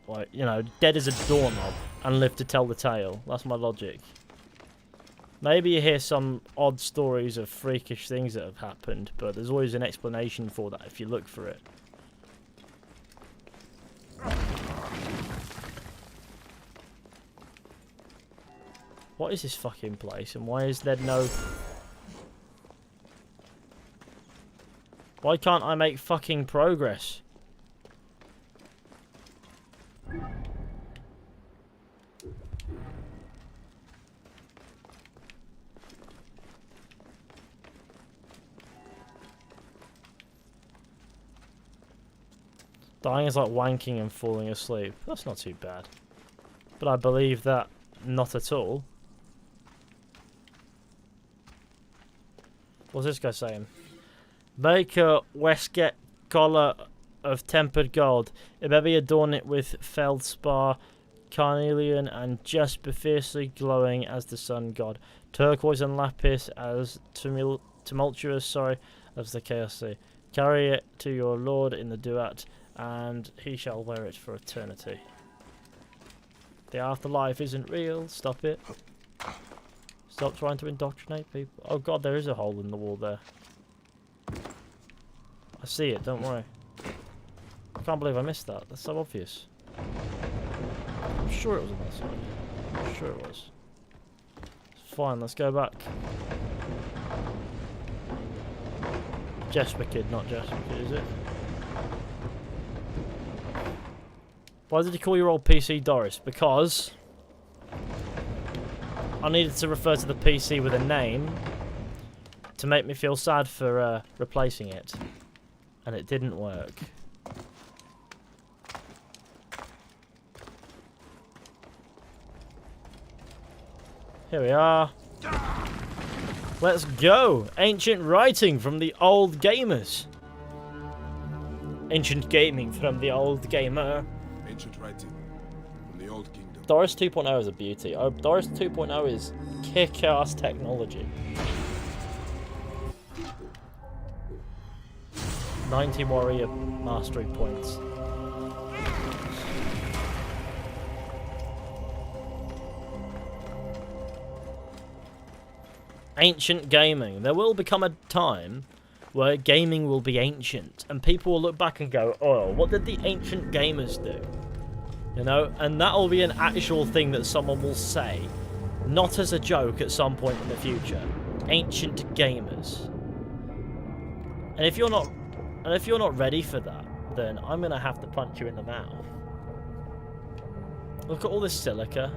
Speaker 1: Like, you know, dead as a doorknob and lived to tell the tale. That's my logic. Maybe you hear some odd stories of freakish things that have happened, but there's always an explanation for that if you look for it. What is this fucking place, and why is there no... Why can't I make fucking progress? Dying is like wanking and falling asleep. That's not too bad. But I believe that not at all. What's this guy saying? Make a waistcoat collar of tempered gold. Maybe adorn it with feldspar, carnelian, and jasper fiercely glowing as the sun god. Turquoise and lapis as tumultuous, as the chaos sea. Carry it to your lord in the duat, and he shall wear it for eternity. The afterlife isn't real. Stop it. Stop trying to indoctrinate people. Oh god, there is a hole in the wall there. I see it, don't worry. I can't believe I missed that. That's so obvious. I'm sure it was on that side. I'm sure it was. It's fine, let's go back. Jesper Kid, not Jesper Kid, is it? Why did you call your old PC Doris? Because I needed to refer to the PC with a name to make me feel sad for replacing it. And it didn't work. Here we are. Let's go! Ancient writing from the old gamers. Ancient gaming from the old gamer.
Speaker 3: Ancient writing from the old kingdom.
Speaker 1: Doris 2.0 is a beauty. Oh, Doris 2.0 is kick-ass technology. 90 warrior mastery points. Ancient gaming. There will become a time where gaming will be ancient, and people will look back and go, "Oh, what did the ancient gamers do?" You know, and that will be an actual thing that someone will say, not as a joke at some point in the future. Ancient gamers. And if you're not ready for that, then I'm gonna have to punch you in the mouth. Look at all this silica.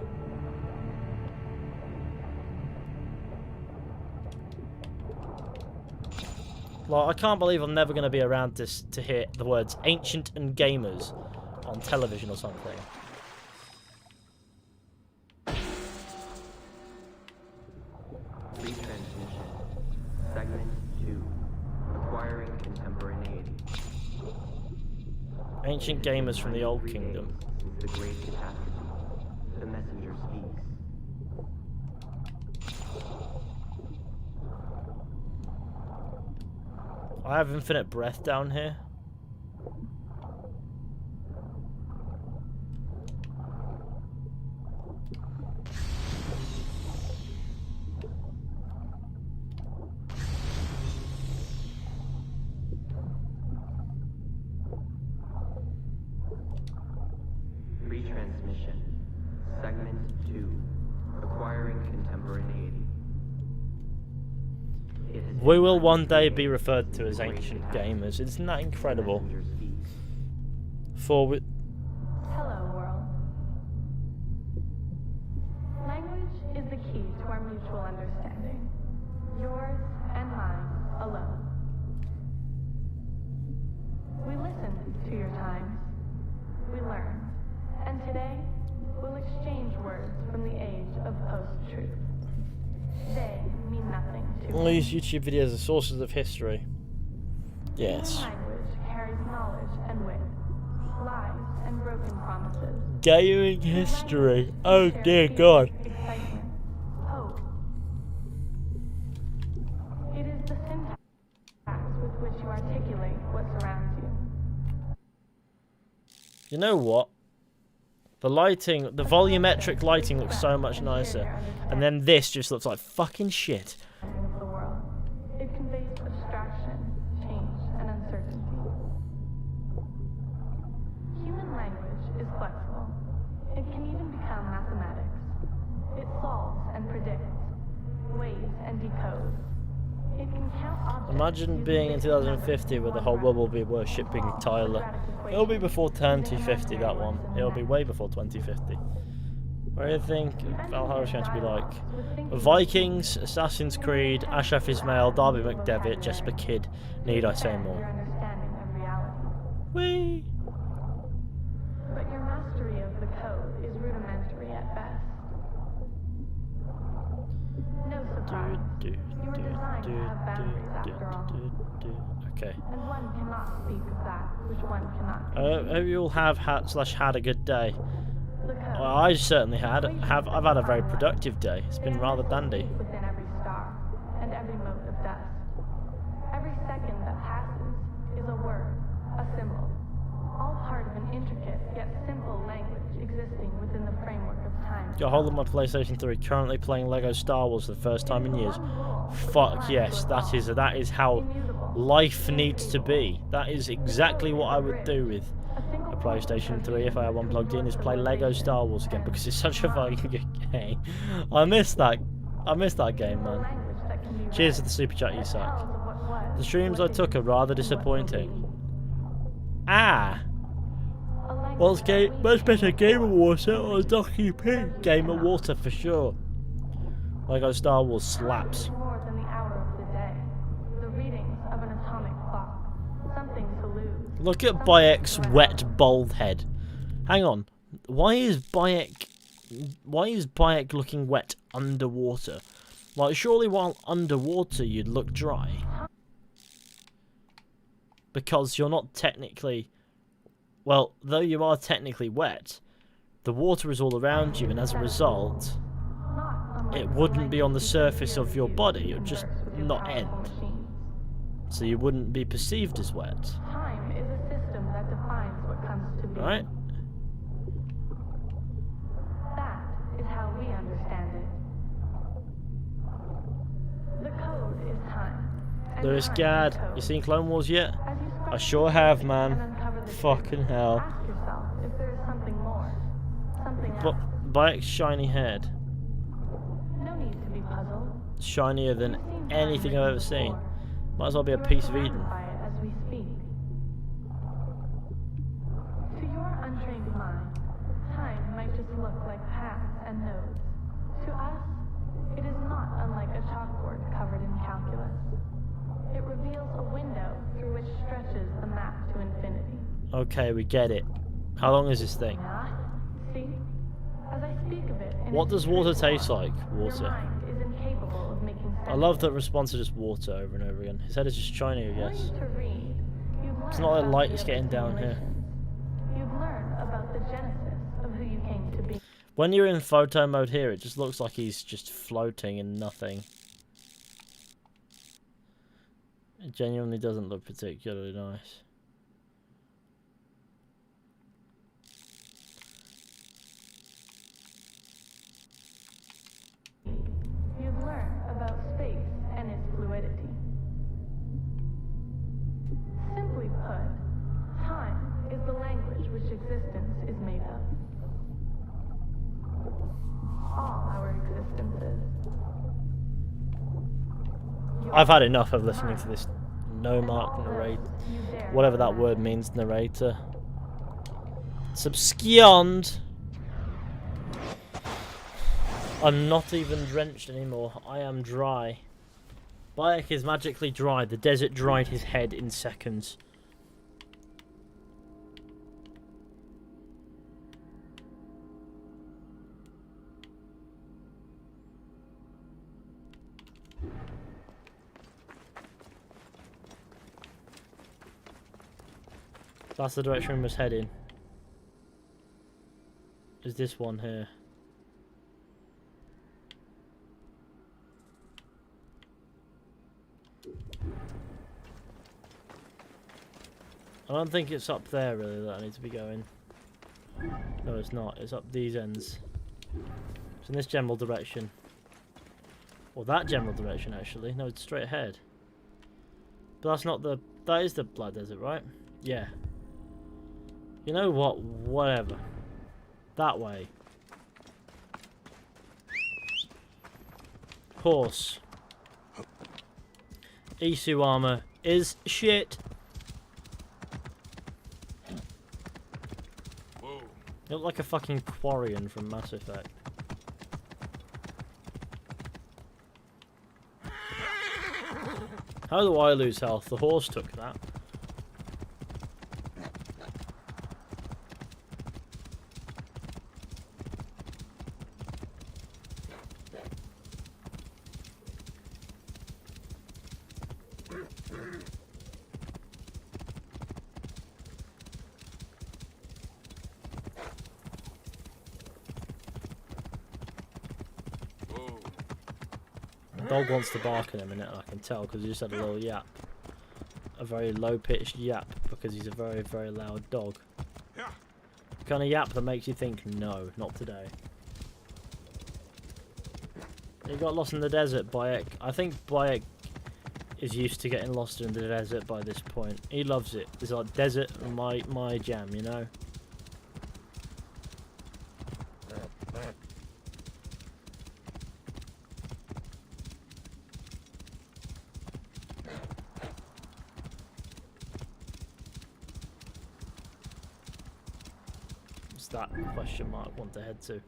Speaker 1: Like, I can't believe I'm never going to be around to hear the words ancient and gamers on television or something.
Speaker 13: Retransmission. Segment 2. Acquiring contemporaneity.
Speaker 1: Ancient gamers from the old kingdom.
Speaker 13: The great catastrophe. The messenger speaks.
Speaker 1: I have infinite breath down here.
Speaker 13: Retransmission. Segment 2. Acquiring contemporaneity.
Speaker 1: We will one day be referred to as ancient gamers. Isn't that incredible? For we...
Speaker 14: Hello, world. Language is the key to our mutual understanding. Yours and mine alone. We listened to your times. We learned. And today, we'll exchange words from the age of post-truth. They mean nothing to
Speaker 1: I'll use YouTube videos as sources of history. Yes.
Speaker 14: Language carries knowledge and wit, lies and broken promises.
Speaker 1: Gaming history. Oh dear God.
Speaker 14: Excitement, hope. It is the syntax with which you articulate what surrounds you.
Speaker 1: You know what? The lighting, the volumetric lighting looks so much nicer. And then this just looks like fucking shit.
Speaker 14: The world. It conveys abstraction, change, and uncertainty. Human language is flexible. It can even become mathematics. It solves and predicts, weighs and decodes. It can count objects.
Speaker 1: Imagine being in 2050 where the whole world will be worshipping Tyler. It'll be before 2050, that one. It'll be way before 2050. What do you think Valhalla is going to be like? Vikings, Assassin's Creed, Ashraf Ismail, Darby McDevitt, Jesper Kid. Need I say more? Whee!
Speaker 14: But your mastery of the code is rudimentary at best. No surprise. You were designed to have boundaries after all.
Speaker 1: Okay.
Speaker 14: And one cannot speak of that which one cannot.
Speaker 1: Hope you all have had a good day. Well, I certainly had. I've had a very productive day. It's been rather dandy.
Speaker 14: Within every star and every mote of dust. Every second that passes is a word, a symbol, all part of an intricate yet simple language existing within the framework of time.
Speaker 1: Got hold of my PlayStation 3. Currently playing Lego Star Wars for the first time in years. Fuck yes, that is how life needs to be. That is exactly what I would do with a PlayStation 3 if I had one plugged in, is play Lego Star Wars again, because it's such a fucking good game. I miss that game, man. Cheers to the super chat, Isak. The streams I took are rather disappointing. Ah! Well, it's much better Game of Water or Donkey Pig. Game of Water for sure. Lego Star Wars slaps.
Speaker 14: More than the hour of the day. The readings of an atomic clock. Something to lose.
Speaker 1: Look at Bayek's wet bald head. Hang on. Why is Bayek looking wet underwater? Like, surely while underwater you'd look dry. Because you're not technically... Well, though you are technically wet, the water is all around you, and as a result, it wouldn't be on the surface of your body, it would just not end. So you wouldn't be perceived as wet.
Speaker 14: Time is a system that defines what comes to be.
Speaker 1: Right?
Speaker 14: That is how we understand it. The code is time. And
Speaker 1: Lewis
Speaker 14: time
Speaker 1: Gad,
Speaker 14: is code.
Speaker 1: you seen Clone Wars yet?
Speaker 14: As you scratch
Speaker 1: I sure have, man.
Speaker 14: and uncover the
Speaker 1: Fucking hell.
Speaker 14: ask yourself if there is something more. Something else.
Speaker 1: But Bayek's shiny head.
Speaker 14: No need to be puzzled.
Speaker 1: Shinier than anything I've ever seen. Might as well be a piece of Eden.
Speaker 14: By it as we speak. To your untrained mind, time might just look like paths and nodes. To us, it is not unlike a chalkboard covered in calculus. It reveals a window through which stretches the map to infinity.
Speaker 1: Okay, we get it. How long is this thing?
Speaker 14: See? As I speak of it, in
Speaker 1: What
Speaker 14: its
Speaker 1: does water
Speaker 14: true
Speaker 1: taste
Speaker 14: form,
Speaker 1: like?
Speaker 14: your
Speaker 1: Water.
Speaker 14: mind is incapable of making sense.
Speaker 1: I love that response to just water over and over again. His head is just shiny, I guess.
Speaker 14: To read, you'd
Speaker 1: It's
Speaker 14: learn
Speaker 1: not like
Speaker 14: about
Speaker 1: light
Speaker 14: the
Speaker 1: is
Speaker 14: other
Speaker 1: getting down here.
Speaker 14: simulations. You'd learn about the genesis of who you came to be.
Speaker 1: When you're in photo mode here, it just looks like he's just floating in nothing. It genuinely doesn't look particularly nice.
Speaker 14: You'd learn about space and its fluidity. Simply put, time is the language which existence is made of. All our existences.
Speaker 1: I've had enough of listening to this no-mark narrate, whatever that word means, narrator. Subsciond. I'm not even drenched anymore. I am dry. Bayek is magically dry. The desert dried his head in seconds. That's the direction we must head in. Is this one here? I don't think it's up there really that I need to be going. No, it's not. It's up these ends. It's in this general direction. Or that general direction actually. No, it's straight ahead. But that's not the... That is the Blood Desert, right? Yeah. You know what? Whatever. That way. Horse. Isu armor is shit.
Speaker 3: Whoa.
Speaker 1: You look like a fucking Quarian from Mass Effect. How do I lose health? The horse took that. Dog wants to bark in a minute, I can tell, because he just had a little yap. A very low-pitched yap, because he's a very, very loud dog. The kind of yap that makes you think, no, not today. He got lost in the desert, Bayek. I think Bayek is used to getting lost in the desert by this point. He loves it. It's like desert, my jam, you know? that question mark want to head to.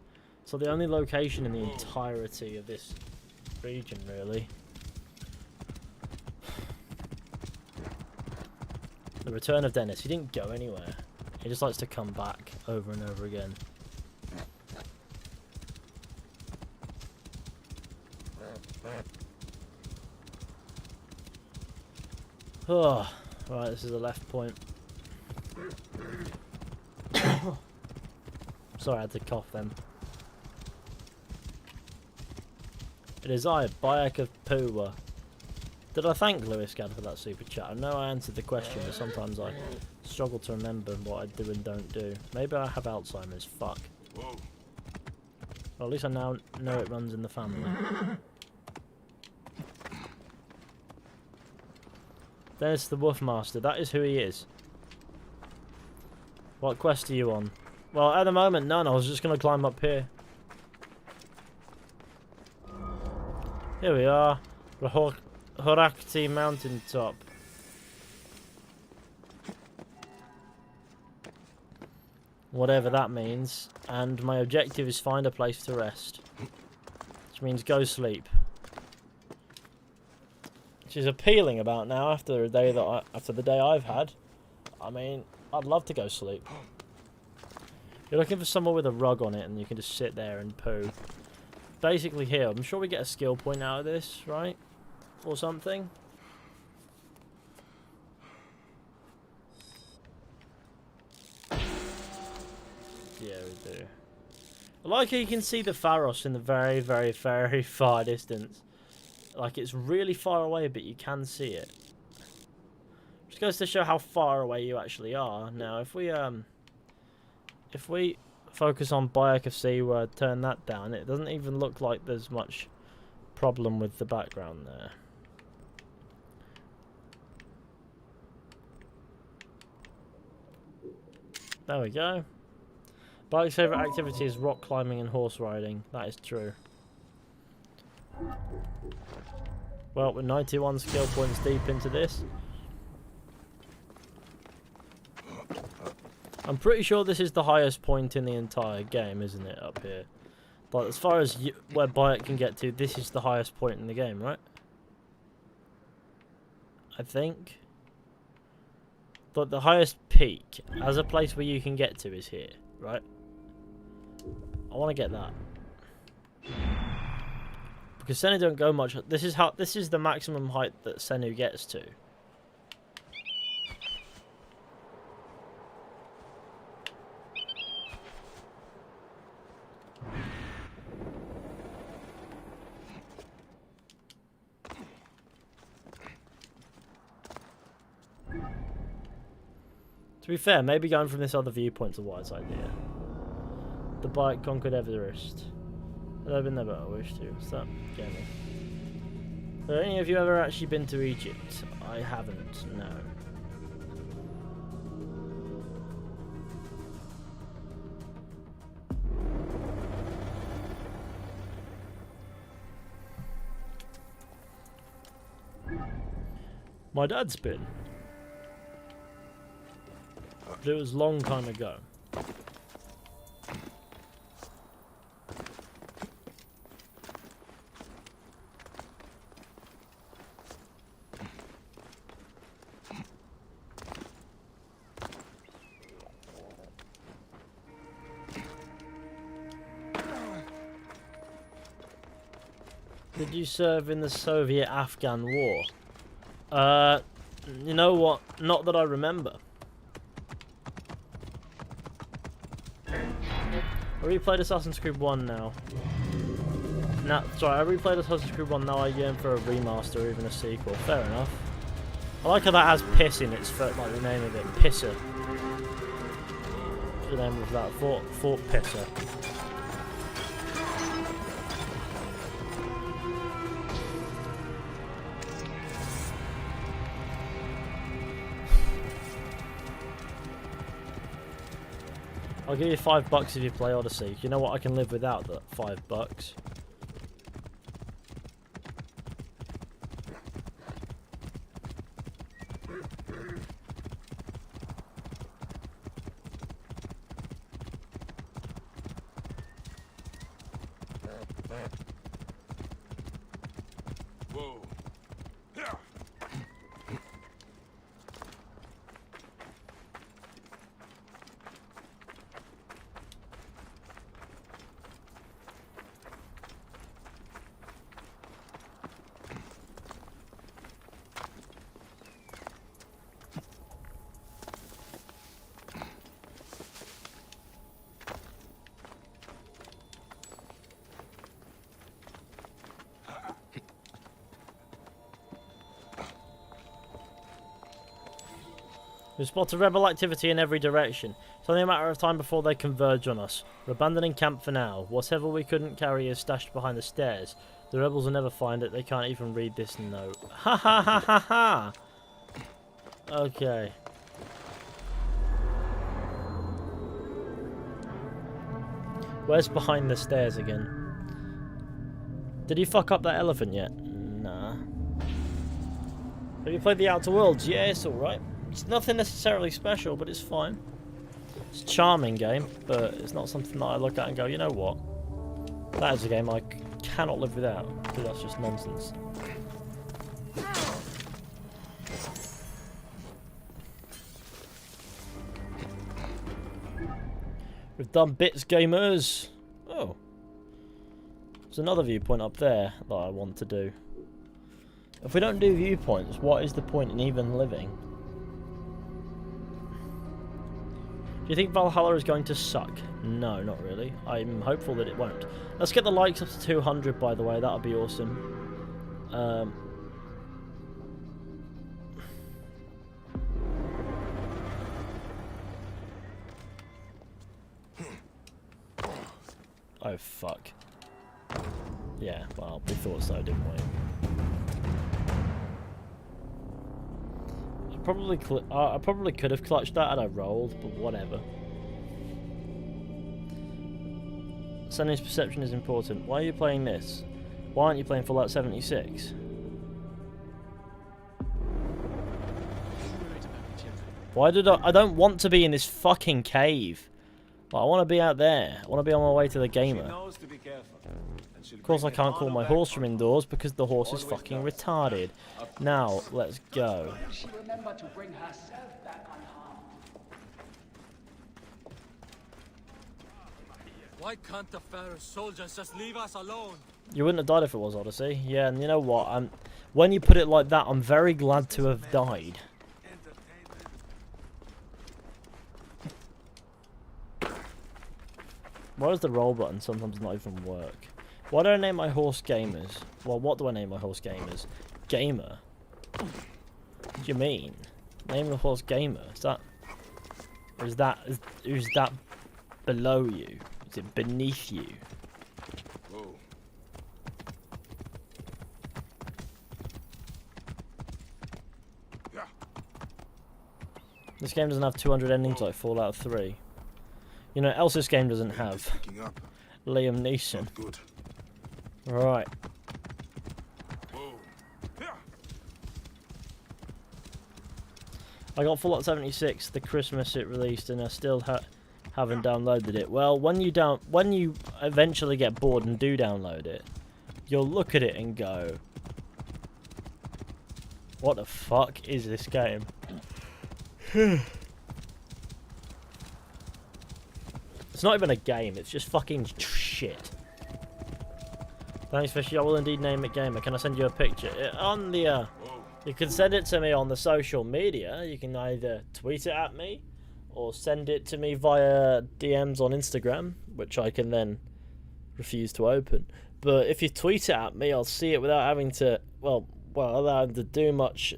Speaker 1: So the only location in the entirety of this region, really. The Return of Dennis. He didn't go anywhere. He just likes to come back over and over again. Oh, right, this is the left point. Sorry, I had to cough then. It is I, Bayek of Puwa. Did I thank Lewis Gadd for that super chat? I know I answered the question, but sometimes I struggle to remember what I do and don't do. Maybe I have Alzheimer's. Fuck. Well, at least I now know it runs in the family. There's the Wolfmaster. That is who he is. What quest are you on? Well, at the moment, none. I was just going to climb up here. Here we are. The Horakti mountaintop. Whatever that means. And my objective is find a place to rest. Which means go sleep. Which is appealing about now after the day I've had. I mean, I'd love to go sleep. You're looking for somewhere with a rug on it and you can just sit there and poo. Basically here, I'm sure we get a skill point out of this, right? Or something. Yeah, we do. I like how you can see the Pharos in the very, very, very far distance. Like, it's really far away, but you can see it. Just goes to show how far away you actually are. Now, if we focus on Bayek of Siwa, turn that down, it doesn't even look like there's much problem with the background there. There we go. Bayek's favourite activity is rock climbing and horse riding. That is true. Well, we're 91 skill points deep into this. I'm pretty sure this is the highest point in the entire game, isn't it, up here? Like, as far as where Bayek can get to, this is the highest point in the game, right? I think. But the highest peak, as a place where you can get to, is here, right? I want to get that. Because Senu don't go much. This is the maximum height that Senu gets to. To be fair, maybe going from this other viewpoint's a wise idea. The Bayek conquered Everest. I've been there, but I wish to. What's that? Gaming. Have any of you ever actually been to Egypt? I haven't, no. My dad's been. But it was a long time ago. Did you serve in the Soviet-Afghan War? You know what? Not that I remember. I replayed Assassin's Creed 1 now. Sorry, I replayed Assassin's Creed 1, now I yearn for a remaster or even a sequel. Fair enough. I like how that has piss in its like the name of it. Pisser. What's the name of that? Fort Pisser. I'll give you $5 if you play Odyssey. You know what? I can live without that $5.
Speaker 3: Whoa.
Speaker 1: We spotted rebel activity in every direction. It's only a matter of time before they converge on us. We're abandoning camp for now. Whatever we couldn't carry is stashed behind the stairs. The rebels will never find it. They can't even read this note. Ha ha ha ha ha! Okay. Where's behind the stairs again? Did he fuck up that elephant yet? Nah. Have you played the Outer Worlds? Yeah, it's alright. It's nothing necessarily special, but it's fine. It's a charming game, but it's not something that I look at and go, you know what? That is a game I cannot live without, because that's just nonsense. We've done bits, gamers! Oh. There's another viewpoint up there that I want to do. If we don't do viewpoints, what is the point in even living? Do you think Valhalla is going to suck? No, not really. I'm hopeful that it won't. Let's get the likes up to 200, by the way. That'll be awesome. Oh, fuck. Yeah, well, we thought so, didn't we? I probably could have clutched that had I rolled, but whatever. Sonny's perception is important. Why are you playing this? Why aren't you playing Fallout 76? Why did I don't want to be in this fucking cave. I want to be out there. I want to be on my way to the gamer. Of course I can't call my horse from indoors because the horse is fucking retarded. Now, let's go.
Speaker 15: Why can't the Pharaoh's soldiers just leave us alone?
Speaker 1: You wouldn't have died if it was Odyssey. Yeah, and you know what? When you put it like that, I'm very glad to have died. Why does the roll button sometimes not even work? Why do I name my horse Gamers? Well, what do I name my horse Gamers? Gamer? What do you mean? Name the horse Gamer? Is that... Or is that below you? Is it beneath you?
Speaker 3: Whoa. Yeah.
Speaker 1: This game doesn't have 200 endings like Fallout 3. You know, else this game doesn't have Liam Neeson.
Speaker 3: Good.
Speaker 1: Right. I got Fallout 76 the Christmas it released, and I still haven't downloaded it. Well, when you eventually get bored and do download it, you'll look at it and go, "What the fuck is this game?" It's not even a game, it's just fucking shit. Thanks, Fishy. I will indeed name it Gamer. Can I send you a picture? On the, you can send it to me on the social media. You can either tweet it at me, or send it to me via DMs on Instagram, which I can then refuse to open. But if you tweet it at me, I'll see it without having to, well, without having to do much.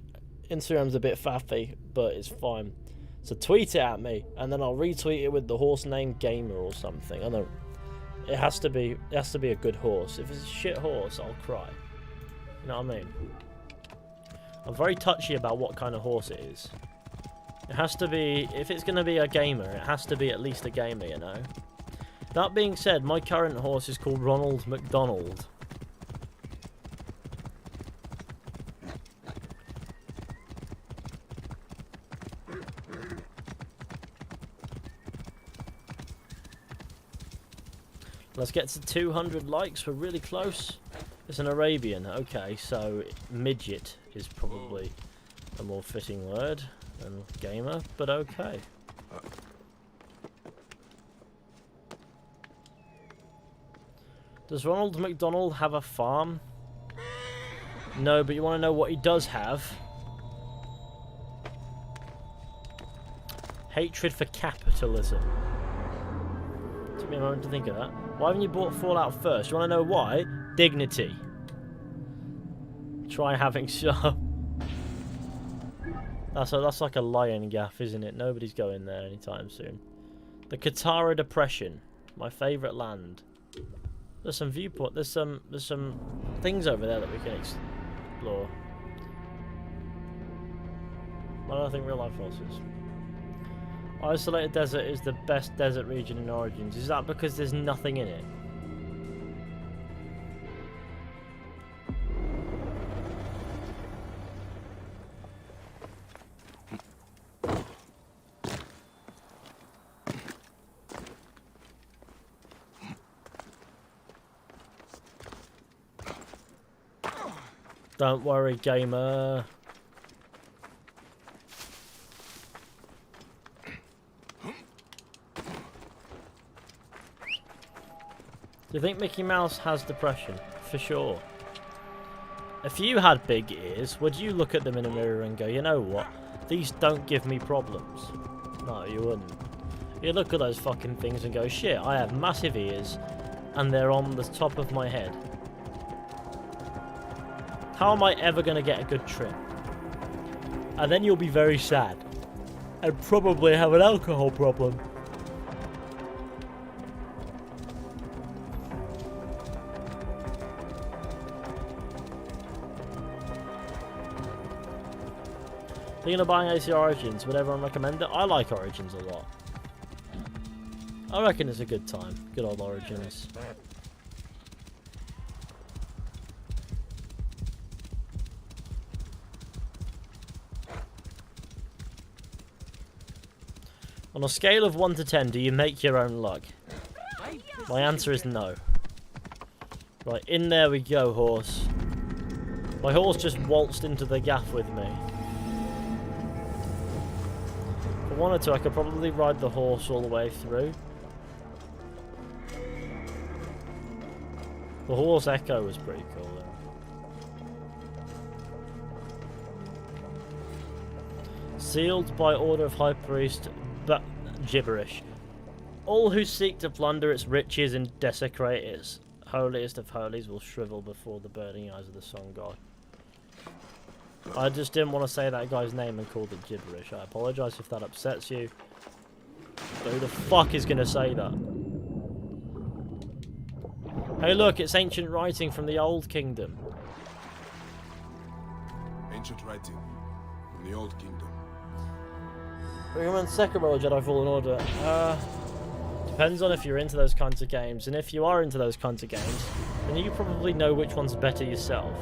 Speaker 1: Instagram's a bit faffy, but it's fine. So tweet it at me, and then I'll retweet it with the horse name Gamer or something. I don't. It has to be a good horse. If it's a shit horse, I'll cry. You know what I mean? I'm very touchy about what kind of horse it is. It has to be. If it's gonna be a gamer, it has to be at least a gamer. You know. That being said, my current horse is called Ronald McDonald. Let's get to 200 likes. We're really close. It's an Arabian. Okay, so midget is probably a more fitting word than gamer, but okay. Does Ronald McDonald have a farm? No, but you want to know what he does have? Hatred for capitalism. Took me a moment to think of that. Why haven't you bought Fallout first? You want to know why? Dignity. Try having some. That's like a lion gaff, isn't it? Nobody's going there anytime soon. The Katara Depression, my favourite land. There's some viewport. There's some things over there that we can explore. I don't think real life horses. Isolated Desert is the best desert region in Origins. Is that because there's nothing in it? Don't worry, gamer. Do you think Mickey Mouse has depression? For sure. If you had big ears, would you look at them in a mirror and go, you know what? These don't give me problems. No, you wouldn't. You'd look at those fucking things and go, shit, I have massive ears and they're on the top of my head. How am I ever going to get a good trim? And then you'll be very sad. And probably have an alcohol problem. Thinking of buying AC Origins, would everyone recommend it? I like Origins a lot. I reckon it's a good time. Good old Origins. On a scale of 1 to 10, do you make your own luck? My answer is no. Right, in there we go, horse. My horse just waltzed into the gaff with me. If I wanted to, I could probably ride the horse all the way through. The horse echo was pretty cool, though. Sealed by order of High Priest, but gibberish. All who seek to plunder its riches and desecrate its holiest of holies will shrivel before the burning eyes of the sun god. I just didn't want to say that guy's name and called it gibberish. I apologise if that upsets you. But who the fuck is going to say that? Hey look, it's ancient writing from the Old Kingdom.
Speaker 3: Ancient writing from the Old Kingdom.
Speaker 1: Recommend Sekiro Jedi Fallen Order. Depends on if you're into those kinds of games, and if you are into those kinds of games, then you probably know which one's better yourself.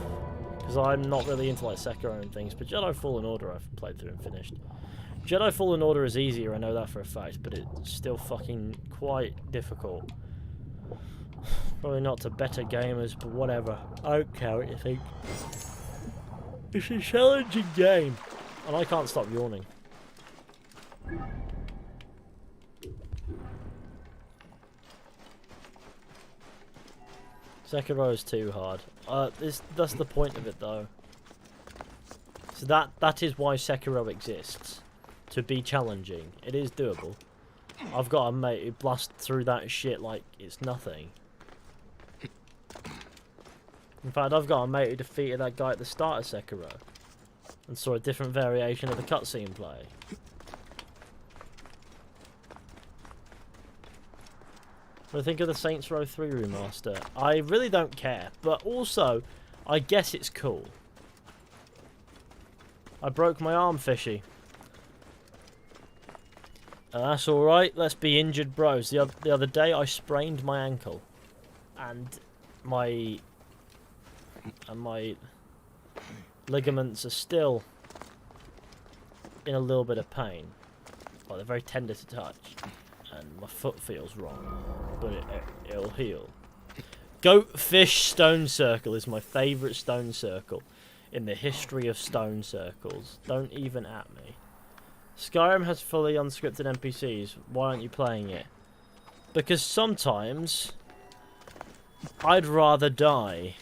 Speaker 1: Because I'm not really into like Sekiro and things, but Jedi Fallen Order I've played through and finished. Jedi Fallen Order is easier, I know that for a fact, but it's still fucking quite difficult. Probably not to better gamers, but whatever. I don't care what you think. It's a challenging game, and I can't stop yawning. Sekiro is too hard. That's the point of it, though. So that is why Sekiro exists. To be challenging. It is doable. I've got a mate who blasts through that shit like it's nothing. In fact, I've got a mate who defeated that guy at the start of Sekiro. And saw a different variation of the cutscene play. What do you think of the Saints Row 3 remaster? I really don't care, but also, I guess it's cool. I broke my arm, fishy. That's alright, let's be injured bros. The other day I sprained my ankle. And my ligaments are still in a little bit of pain. Well, they're very tender to touch. And my foot feels wrong, but it'll heal. Goatfish Stone Circle is my favourite stone circle in the history of stone circles. Don't even at me. Skyrim has fully unscripted NPCs. Why aren't you playing it? Because sometimes I'd rather die.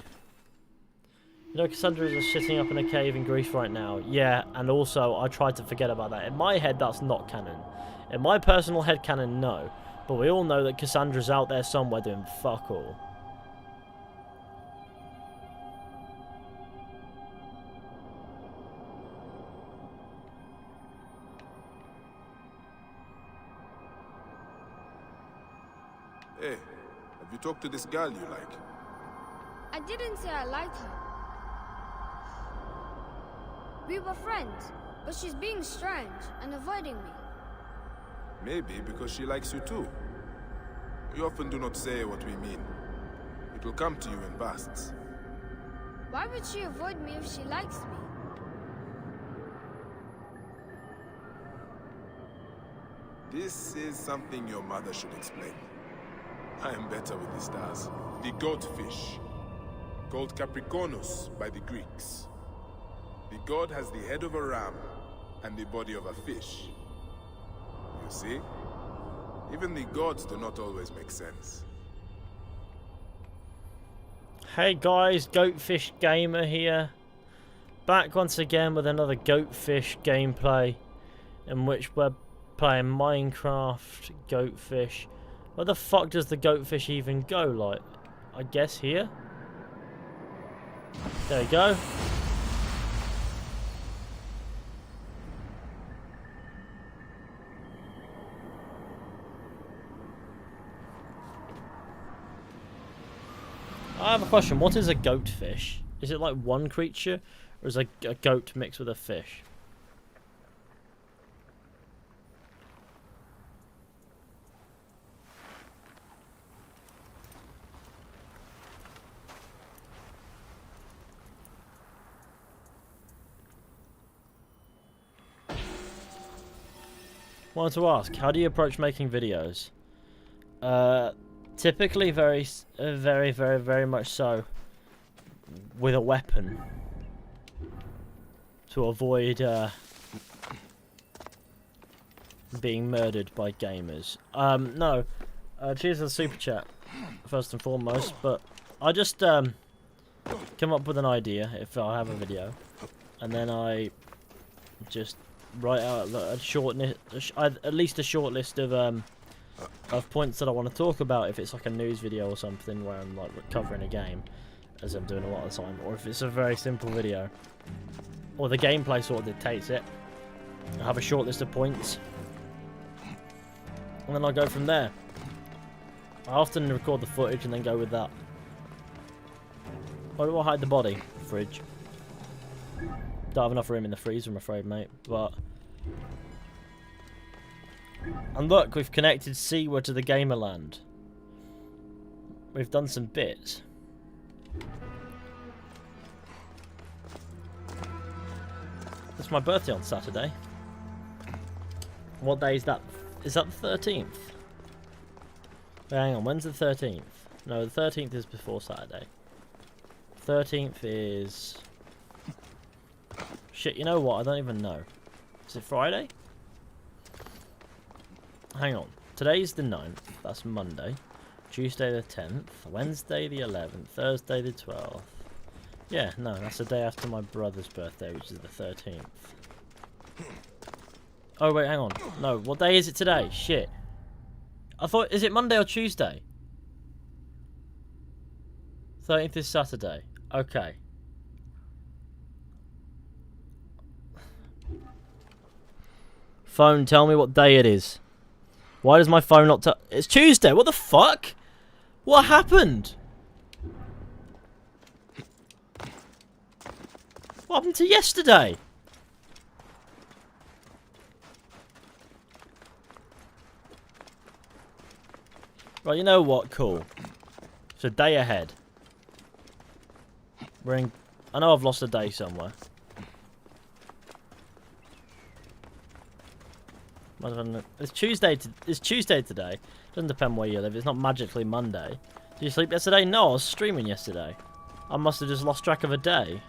Speaker 1: You know, Cassandra is sitting up in a cave in Greece right now. Yeah, and also I tried to forget about that. In my head, that's not canon. In my personal head canon, no. But we all know that Cassandra's out there somewhere doing fuck all.
Speaker 3: Hey, have you talked to this girl you like?
Speaker 16: I didn't say I liked her. We were friends, but she's being strange and avoiding me.
Speaker 3: Maybe because she likes you too. We often do not say what we mean. It will come to you in bursts.
Speaker 16: Why would she avoid me if she likes me?
Speaker 3: This is something your mother should explain. I am better with the stars. The goatfish, called Capricornus by the Greeks. The god has the head of a ram and the body of a fish. You see? Even the gods do not always make sense.
Speaker 1: Hey guys, Goatfish Gamer here. Back once again with another Goatfish gameplay in which we're playing Minecraft Goatfish. Where the fuck does the goatfish even go? Like, I guess here? There you go. I have a question. What is a goatfish? Is it like one creature? Or is a goat mixed with a fish? Wanted to ask, how do you approach making videos? Typically very much so with a weapon to avoid being murdered by gamers. No, cheers for the super chat first and foremost, but I just come up with an idea if I have a video, and then I just write out a short, at least a short list of points that I want to talk about. If it's like a news video or something where I'm like covering a game, as I'm doing a lot of the time, or if it's a very simple video, or the gameplay sort of dictates it, I have a short list of points, and then I go from there. I often record the footage and then go with that. Why do I hide the body? Fridge. Don't have enough room in the freezer, I'm afraid, mate. But and look, we've connected Seaward to the Gamerland. We've done some bits. It's my birthday on Saturday. What day is that? Is that the 13th? Wait, hang on, when's the 13th? No, the 13th is before Saturday. 13th is... Shit, you know what? I don't even know. Is it Friday? Hang on. Today's the 9th. That's Monday. Tuesday the 10th. Wednesday the 11th. Thursday the 12th. Yeah, no, that's the day after my brother's birthday, which is the 13th. Oh, wait, hang on. No, what day is it today? Shit. I thought... Is it Monday or Tuesday? 13th is Saturday. Okay. Phone, tell me what day it is. Why does my phone not tell... It's Tuesday. What the fuck? What happened? What happened to yesterday? Right, you know what? Cool. It's a day ahead. We're in... I know I've lost a day somewhere. It's Tuesday. It's Tuesday today. Doesn't depend where you live. It's not magically Monday. Did you sleep yesterday? No, I was streaming yesterday. I must have just lost track of a day.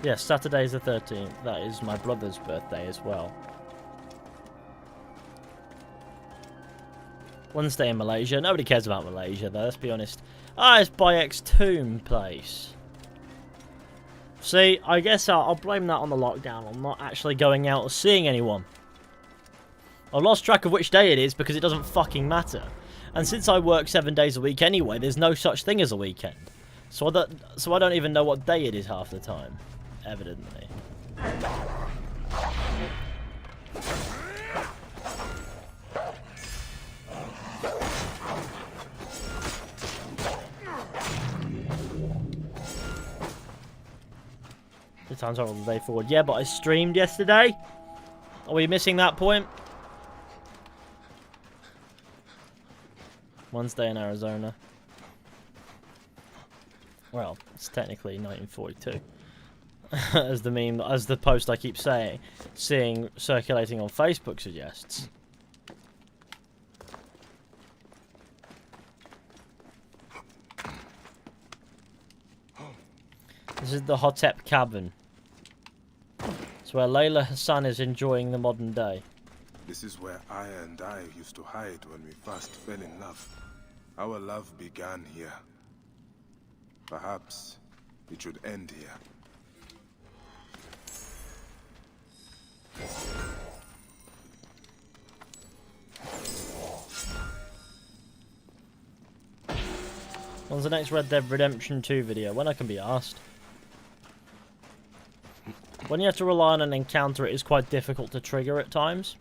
Speaker 1: Yes, Saturday's the 13th. That is my brother's birthday as well. Wednesday in Malaysia. Nobody cares about Malaysia though, let's be honest. Ah, it's Bayek's tomb place. See, I guess I'll blame that on the lockdown. I'm not actually going out or seeing anyone. I've lost track of which day it is because it doesn't fucking matter. And since I work 7 days a week anyway, there's no such thing as a weekend. So I don't even know what day it is half the time. Evidently. The time travel the day forward. Yeah, but I streamed yesterday. Are we missing that point? Wednesday in Arizona. Well, it's technically 1942. As the meme, as the post I keep seeing circulating on Facebook suggests. This is the Hotep Cabin. It's where Layla Hassan is enjoying the modern day.
Speaker 3: This is where Aya and I used to hide when we first fell in love. Our love began here. Perhaps it should end here.
Speaker 1: When's the next Red Dead Redemption 2 video? When I can be asked. When you have to rely on an encounter, it is quite difficult to trigger at times.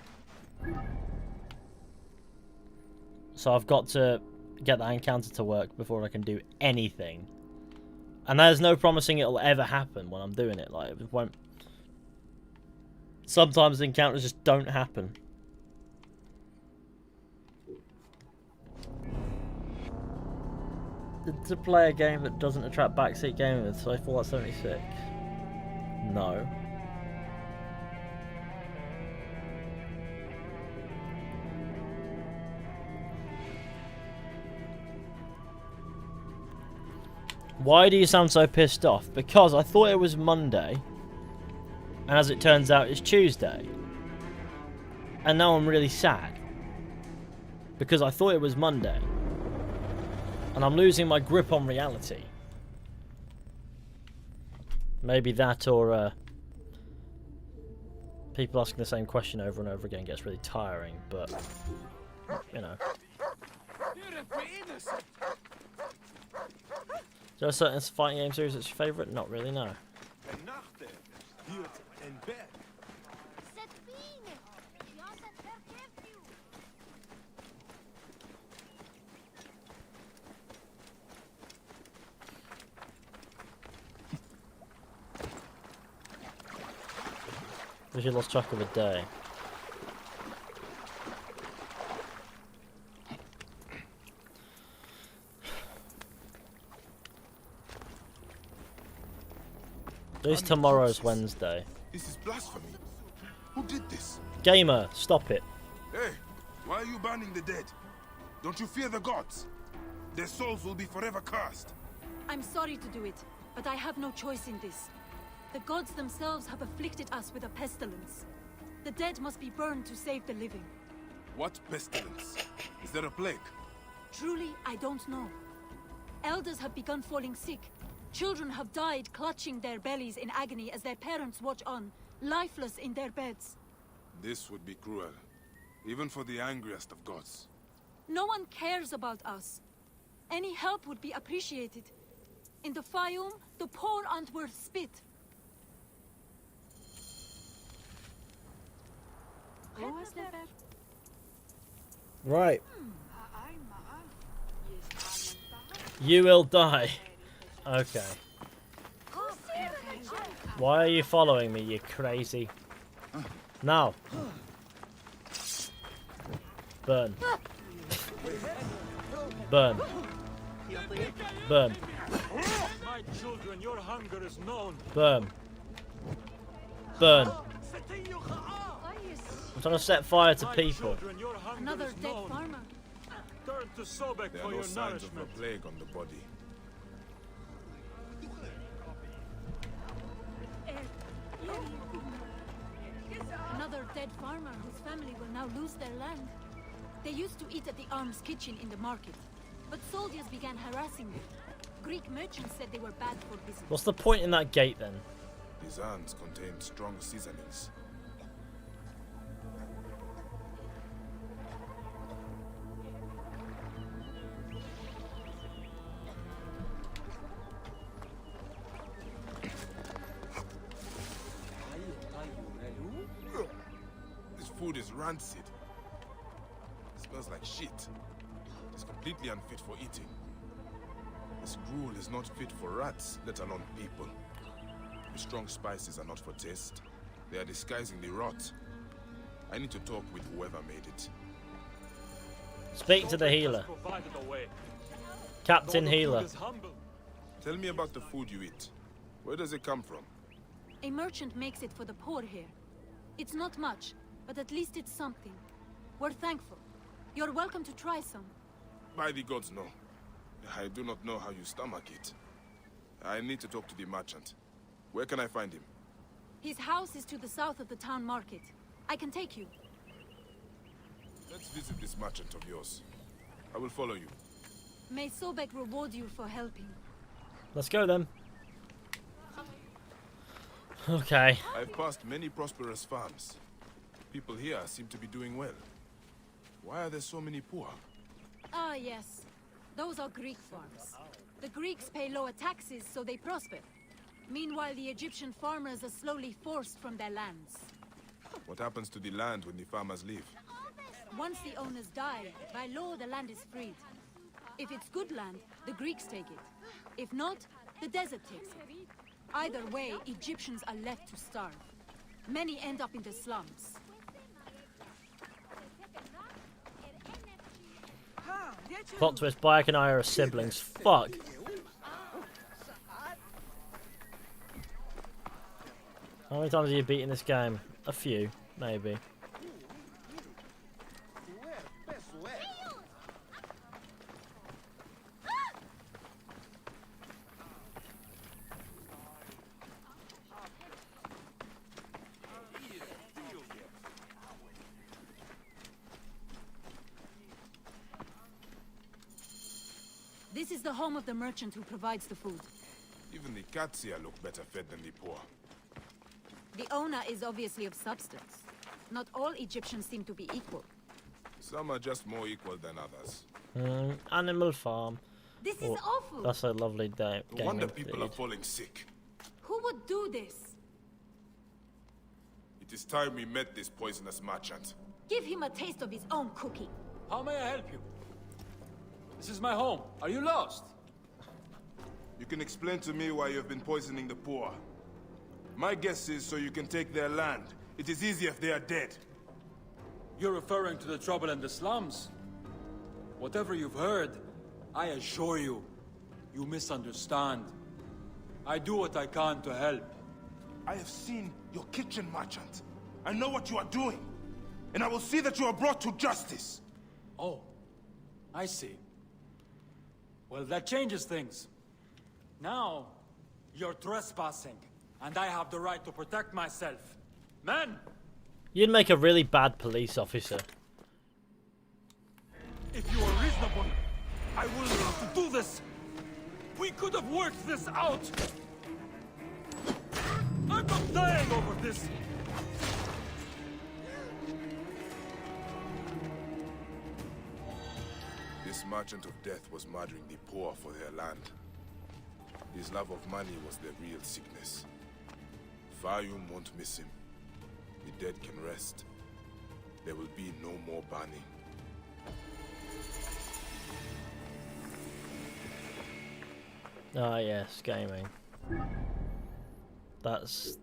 Speaker 1: So I've got to get that encounter to work before I can do anything. And there's no promising it'll ever happen when I'm doing it. Like, it won't. Sometimes the encounters just don't happen. To play a game that doesn't attract backseat gamers, so I Fallout 76. No. Why do you sound so pissed off? Because I thought it was Monday, and as it turns out, it's Tuesday. And now I'm really sad. Because I thought it was Monday. And I'm losing my grip on reality. Maybe that or people asking the same question over and over again gets really tiring, but you know. Is there a certain fighting game series that's your favourite? Not really, no. Because you lost track of a day. At least tomorrow's Wednesday.
Speaker 3: This is blasphemy. Who did this?
Speaker 1: Gamer, stop it.
Speaker 3: Hey, why are you banning the dead? Don't you fear the gods? Their souls will be forever cursed.
Speaker 5: I'm sorry to do it, but I have no choice in this. The gods themselves have afflicted us with a pestilence. The dead must be burned to save the living.
Speaker 3: What pestilence? Is there a plague?
Speaker 5: Truly, I don't know. Elders have begun falling sick. Children have died clutching their bellies in agony as their parents watch on, lifeless in their beds.
Speaker 3: This would be cruel, even for the angriest of gods.
Speaker 5: No one cares about us. Any help would be appreciated. In the Fayum, the poor aren't worth spit.
Speaker 1: Right. You will die. Okay. Why are you following me, you crazy? Now. Burn. Burn. Burn.
Speaker 15: My children, your hunger is known.
Speaker 1: Burn. Burn. trying to set fire to
Speaker 15: My
Speaker 1: people.
Speaker 15: children, your hunger
Speaker 5: Another
Speaker 15: is
Speaker 5: dead
Speaker 15: known.
Speaker 5: farmer.
Speaker 15: Turn to Sobek
Speaker 3: There
Speaker 15: for
Speaker 3: are no
Speaker 15: your
Speaker 3: signs of
Speaker 15: nourishment.
Speaker 3: a plague on the body.
Speaker 5: Another dead farmer whose family will now lose their land. They used to eat at the arms kitchen in the market, but soldiers began harassing them. Greek merchants said they were bad for business.
Speaker 1: What's the point in that gate then?
Speaker 3: These hands contain strong seasonings. This food is rancid. It smells like shit. It's completely unfit for eating. This gruel is not fit for rats, let alone people. The strong spices are not for taste. They are disguising the rot. I need to talk with whoever made it.
Speaker 1: Speak to the healer. Captain Healer.
Speaker 3: Tell me about the food you eat. Where does it come from?
Speaker 5: A merchant makes it for the poor here. It's not much, but at least it's something. We're thankful. You're welcome to try some.
Speaker 3: By the gods, no. I do not know how you stomach it. I need to talk to the merchant. Where can I find him?
Speaker 5: His house is to the south of the town market. I can take you.
Speaker 3: Let's visit this merchant of yours. I will follow you.
Speaker 5: May Sobek reward you for helping.
Speaker 1: Let's go then. Okay.
Speaker 3: I've passed many prosperous farms. People here seem to be doing well. Why are there so many poor?
Speaker 5: Ah, yes. Those are Greek farms. The Greeks pay lower taxes, so they prosper. Meanwhile, the Egyptian farmers are slowly forced from their lands.
Speaker 3: What happens to the land when the farmers leave?
Speaker 5: Once the owners die, by law the land is freed. If it's good land, the Greeks take it. If not, the desert takes it. Either way, Egyptians are left to starve. Many end up in the slums.
Speaker 1: Plot twist, Bayek and I are siblings. Fuck. How many times have you beaten this game? A few, maybe.
Speaker 5: This is the home of the merchant who provides the food.
Speaker 3: Even the cats here look better fed than the poor.
Speaker 5: The owner is obviously of substance. Not all Egyptians seem to be equal.
Speaker 3: Some are just more equal than others.
Speaker 1: Animal Farm.
Speaker 5: This is awful.
Speaker 1: That's a lovely day.
Speaker 3: No wonder people are falling sick.
Speaker 5: Who would do this?
Speaker 3: It is time we met this poisonous merchant.
Speaker 5: Give him a taste of his own cooking.
Speaker 15: How may I help you? This is my home. Are you lost?
Speaker 3: You can explain to me why you have been poisoning the poor. My guess is so you can take their land. It is easier if they are dead.
Speaker 15: You're referring to the trouble in the slums? Whatever you've heard, I assure you, you misunderstand. I do what I can to help.
Speaker 3: I have seen your kitchen, merchant. I know what you are doing. And I will see that you are brought to justice.
Speaker 15: Oh, I see. Well, that changes things. Now, you're trespassing, and I have the right to protect myself. Men!
Speaker 1: You'd make a really bad police officer.
Speaker 15: If you are reasonable, I will not to do this. We could have worked this out. I'm not dying over this.
Speaker 3: This merchant of death was murdering the poor for their land. His love of money was their real sickness. Fayum won't miss him. The dead can rest. There will be no more burning.
Speaker 1: Ah, yes, gaming. That's...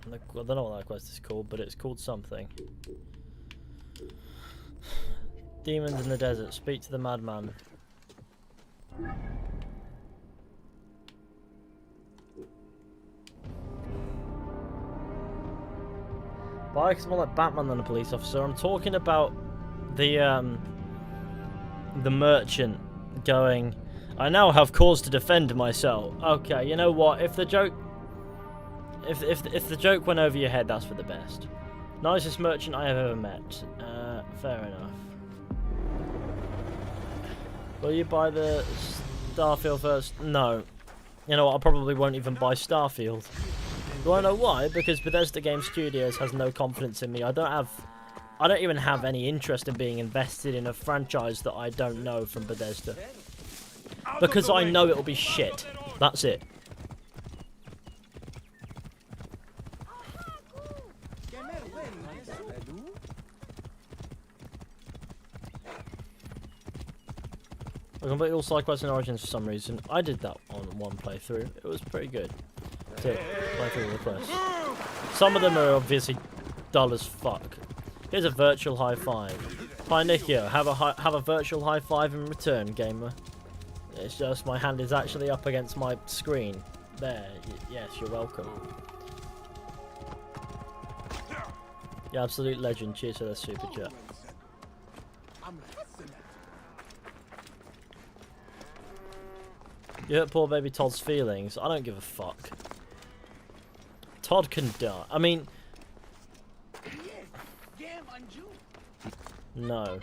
Speaker 1: I don't know what that quest is called, but it's called something. Demons in the desert. Speak to the madman. Why? Because I'm more like Batman than a police officer. I'm talking about the merchant going, I now have cause to defend myself. Okay, you know what? If the joke went over your head, that's for the best. Nicest merchant I have ever met. Fair enough. Will you buy the Starfield first? No. You know what? I probably won't even buy Starfield. Do I know why? Because Bethesda Game Studios has no confidence in me. I don't even have any interest in being invested in a franchise that I don't know from Bethesda. Because I know it'll be shit. That's it. I completed all side quests and Origins for some reason. I did that on one playthrough. It was pretty good. To play through the quests. Some of them are obviously dull as fuck. Here's a virtual high five. Hi Nikio, have a virtual high five in return, gamer. It's just my hand is actually up against my screen. There. Yes, you're welcome. You absolute legend. Cheers for the super chat. You hurt poor baby Todd's feelings. I don't give a fuck. Todd can die. I mean... No.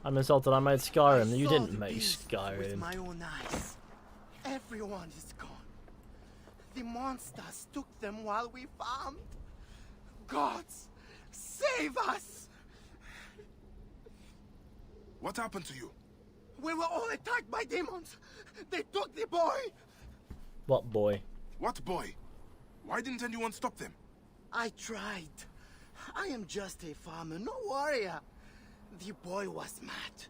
Speaker 1: I'm insulted. I made Skyrim. You didn't make Skyrim.
Speaker 17: With my own eyes. Everyone is gone. The monsters took them while we farmed. Gods, save us!
Speaker 3: What happened to you?
Speaker 17: We were all attacked by demons. They took the boy.
Speaker 1: What boy?
Speaker 3: What boy? Why didn't anyone stop them?
Speaker 17: I tried. I am just a farmer, no warrior. The boy was mad.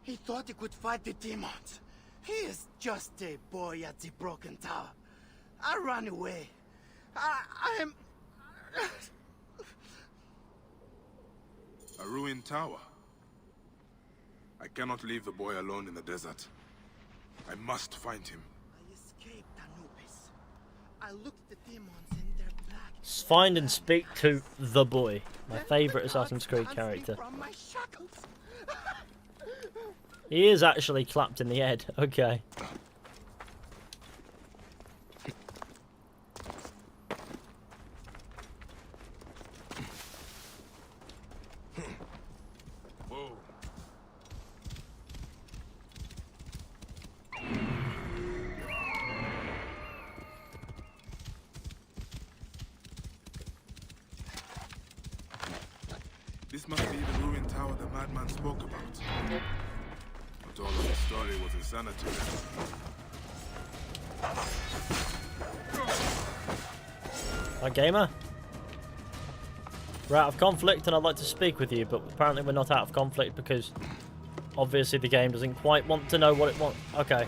Speaker 17: He thought he could fight the demons. He is just a boy at the broken tower. I ran away. I am...
Speaker 3: A ruined tower. I cannot leave the boy alone in the desert. I must find him.
Speaker 17: I escaped Anubis. I looked at the demons in their black...
Speaker 1: Find and speak to the boy. My favourite Assassin's Creed character. He is actually clapped in the head. Okay.
Speaker 3: This must be the ruined tower the madman spoke about. But all of the story was insanity.
Speaker 1: Hi, gamer. We're out of conflict and I'd like to speak with you, but apparently we're not out of conflict because obviously the game doesn't quite want to know what it wants. Okay.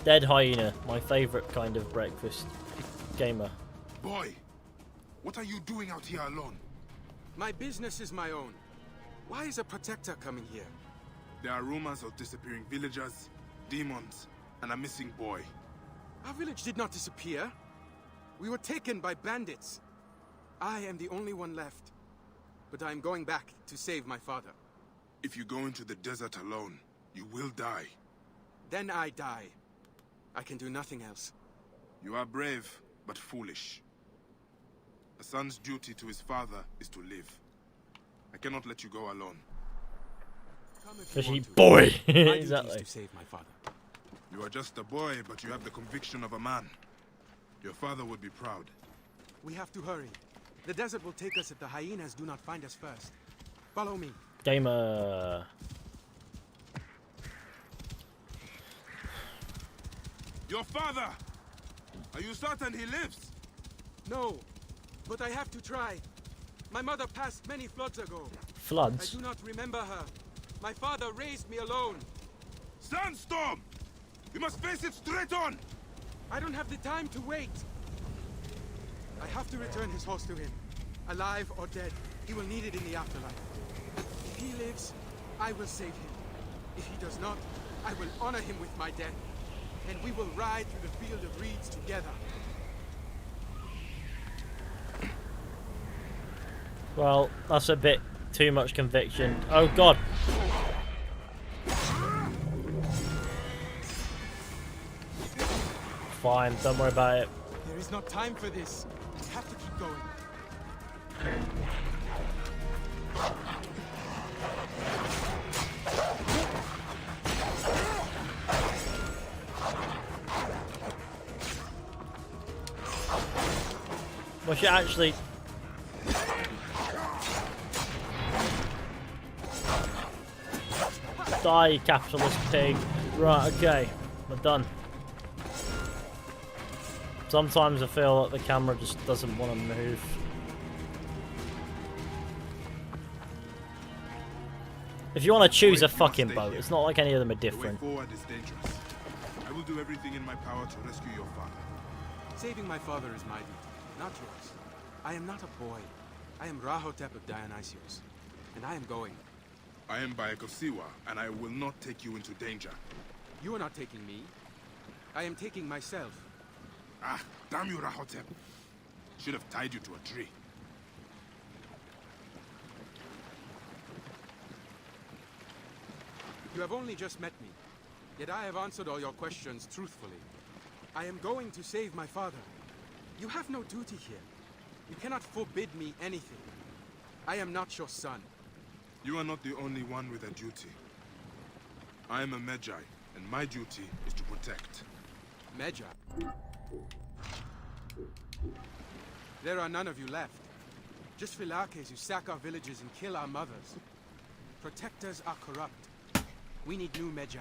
Speaker 1: Dead hyena, my favourite kind of breakfast. Gamer.
Speaker 3: Boy, what are you doing out here alone?
Speaker 9: My business is my own. Why is a protector coming here?
Speaker 3: There are rumors of disappearing villagers, demons, and a missing boy.
Speaker 9: Our village did not disappear. We were taken by bandits. I am the only one left. But I am going back to save my father.
Speaker 3: If you go into the desert alone, you will die.
Speaker 9: Then I die. I can do nothing else.
Speaker 3: You are brave, but foolish. A son's duty to his father is to live. I cannot let you go alone.
Speaker 1: Fishy boy!
Speaker 9: My
Speaker 1: Exactly.
Speaker 9: duty is to save my father.
Speaker 3: You are just a boy, but you have the conviction of a man. Your father would be proud.
Speaker 9: We have to hurry. The desert will take us if the hyenas do not find us first. Follow me.
Speaker 1: Gamer.
Speaker 3: Your father! Are you certain he lives?
Speaker 9: No, but I have to try. My mother passed many floods ago.
Speaker 1: Floods?
Speaker 9: I do not remember her. My father raised me alone.
Speaker 3: Sandstorm! We must face it straight on!
Speaker 9: I don't have the time to wait. I have to return his horse to him. Alive or dead, he will need it in the afterlife. If he lives, I will save him. If he does not, I will honor him with my death. And we will ride through the field of reeds together.
Speaker 1: Well, that's a bit too much conviction. Oh god. Fine, don't worry about it.
Speaker 2: There is not time for this. We have to keep going.
Speaker 1: We should actually... Die, you capitalist pig. Right, okay. We're done. Sometimes I feel that the camera just doesn't want to move. If you want to choose a fucking boat, it's not like any of them are different.
Speaker 3: The way forward is dangerous. I will do everything in my power to rescue your father.
Speaker 2: Saving my father is my duty, not yours. I am not a boy. I am Rahotep of Dionysios, and I am going.
Speaker 3: I am Bayek of Siwa, and I will not take you into danger.
Speaker 2: You are not taking me. I am taking myself.
Speaker 3: Ah, damn you, Rahotep. Should have tied you to a tree.
Speaker 2: You have only just met me, yet I have answered all your questions truthfully. I am going to save my father. You have no duty here. You cannot forbid me anything. I am not your son.
Speaker 3: You are not the only one with a duty. I am a Medjay, and my duty is to protect.
Speaker 2: Medjay? There are none of you left. Just Philakes who sack our villages and kill our mothers. Protectors are corrupt. We need new Medjay.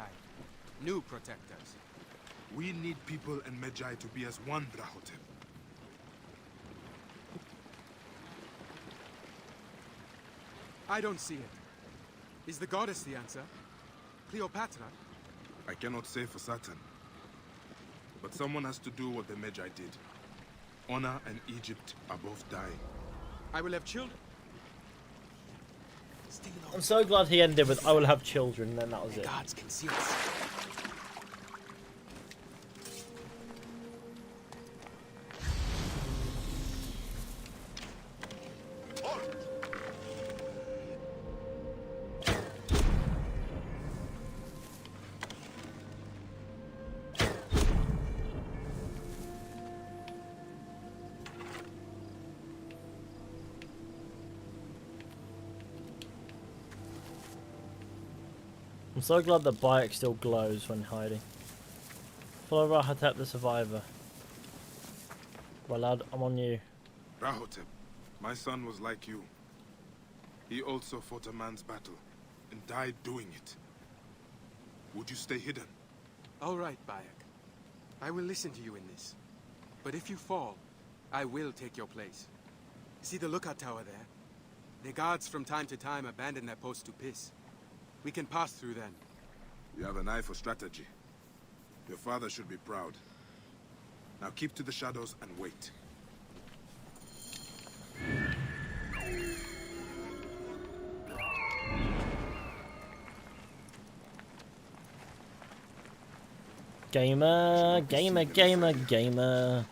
Speaker 2: New protectors.
Speaker 3: We need people and Medjay to be as one, Rahotep.
Speaker 2: I don't see it. Is the goddess the answer? Cleopatra?
Speaker 3: I cannot say for certain. But someone has to do what the Medjay did. Honor and Egypt are both dying.
Speaker 2: I will have children.
Speaker 1: I'm so glad he ended with "I will have children," and then that was it.
Speaker 2: Gods can see us.
Speaker 1: I'm so glad that Bayek still glows when hiding. Follow Rahotep the survivor. Well lad, I'm on you.
Speaker 3: Rahotep, my son was like you. He also fought a man's battle, and died doing it. Would you stay hidden?
Speaker 2: All right, Bayek. I will listen to you in this. But if you fall, I will take your place. See the lookout tower there? The guards from time to time abandon their posts to piss. We can pass through then.
Speaker 3: You have an eye for strategy. Your father should be proud. Now keep to the shadows and wait.
Speaker 1: Gamer, gamer, gamer, gamer.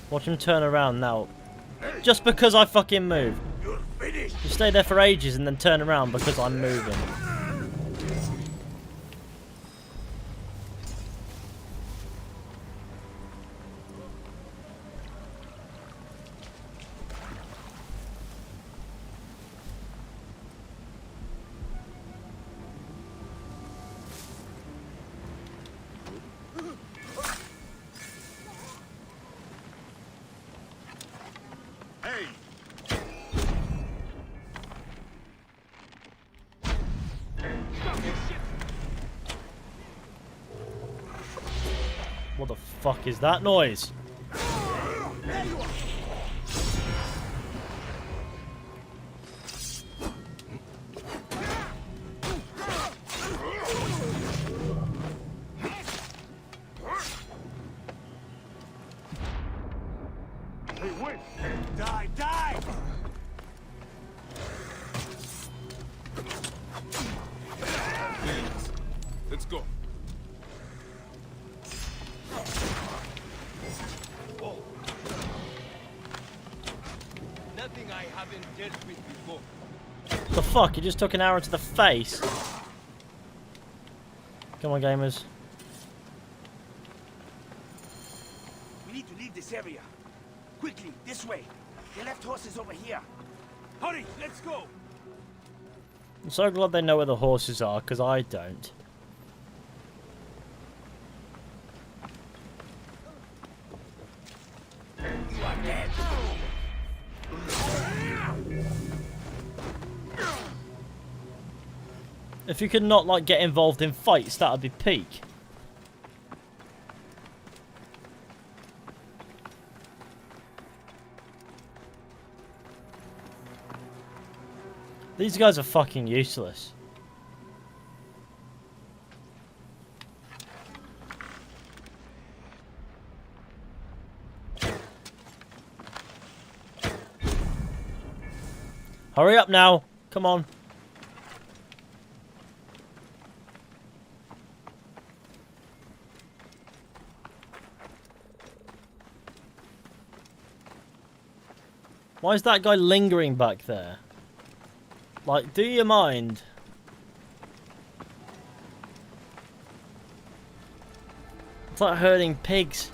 Speaker 1: Watch him turn around now. Just because I fucking moved. You stay there for ages and then turn around because I'm moving. What the fuck is that noise?
Speaker 8: Hey, wait! Die, die!
Speaker 3: Please, let's go.
Speaker 4: Nothing I haven't dealt with before.
Speaker 1: The fuck? You just took an arrow to the face. Come on, gamers.
Speaker 4: We need to leave this area. Quickly, this way. The left horse is over here. Hurry, let's go.
Speaker 1: I'm so glad they know where the horses are, because I don't.
Speaker 4: You are dead.
Speaker 1: If you could not, like, get involved in fights, that would be peak. These guys are fucking useless. Hurry up now. Come on. Why is that guy lingering back there? Like, do you mind? It's like herding pigs.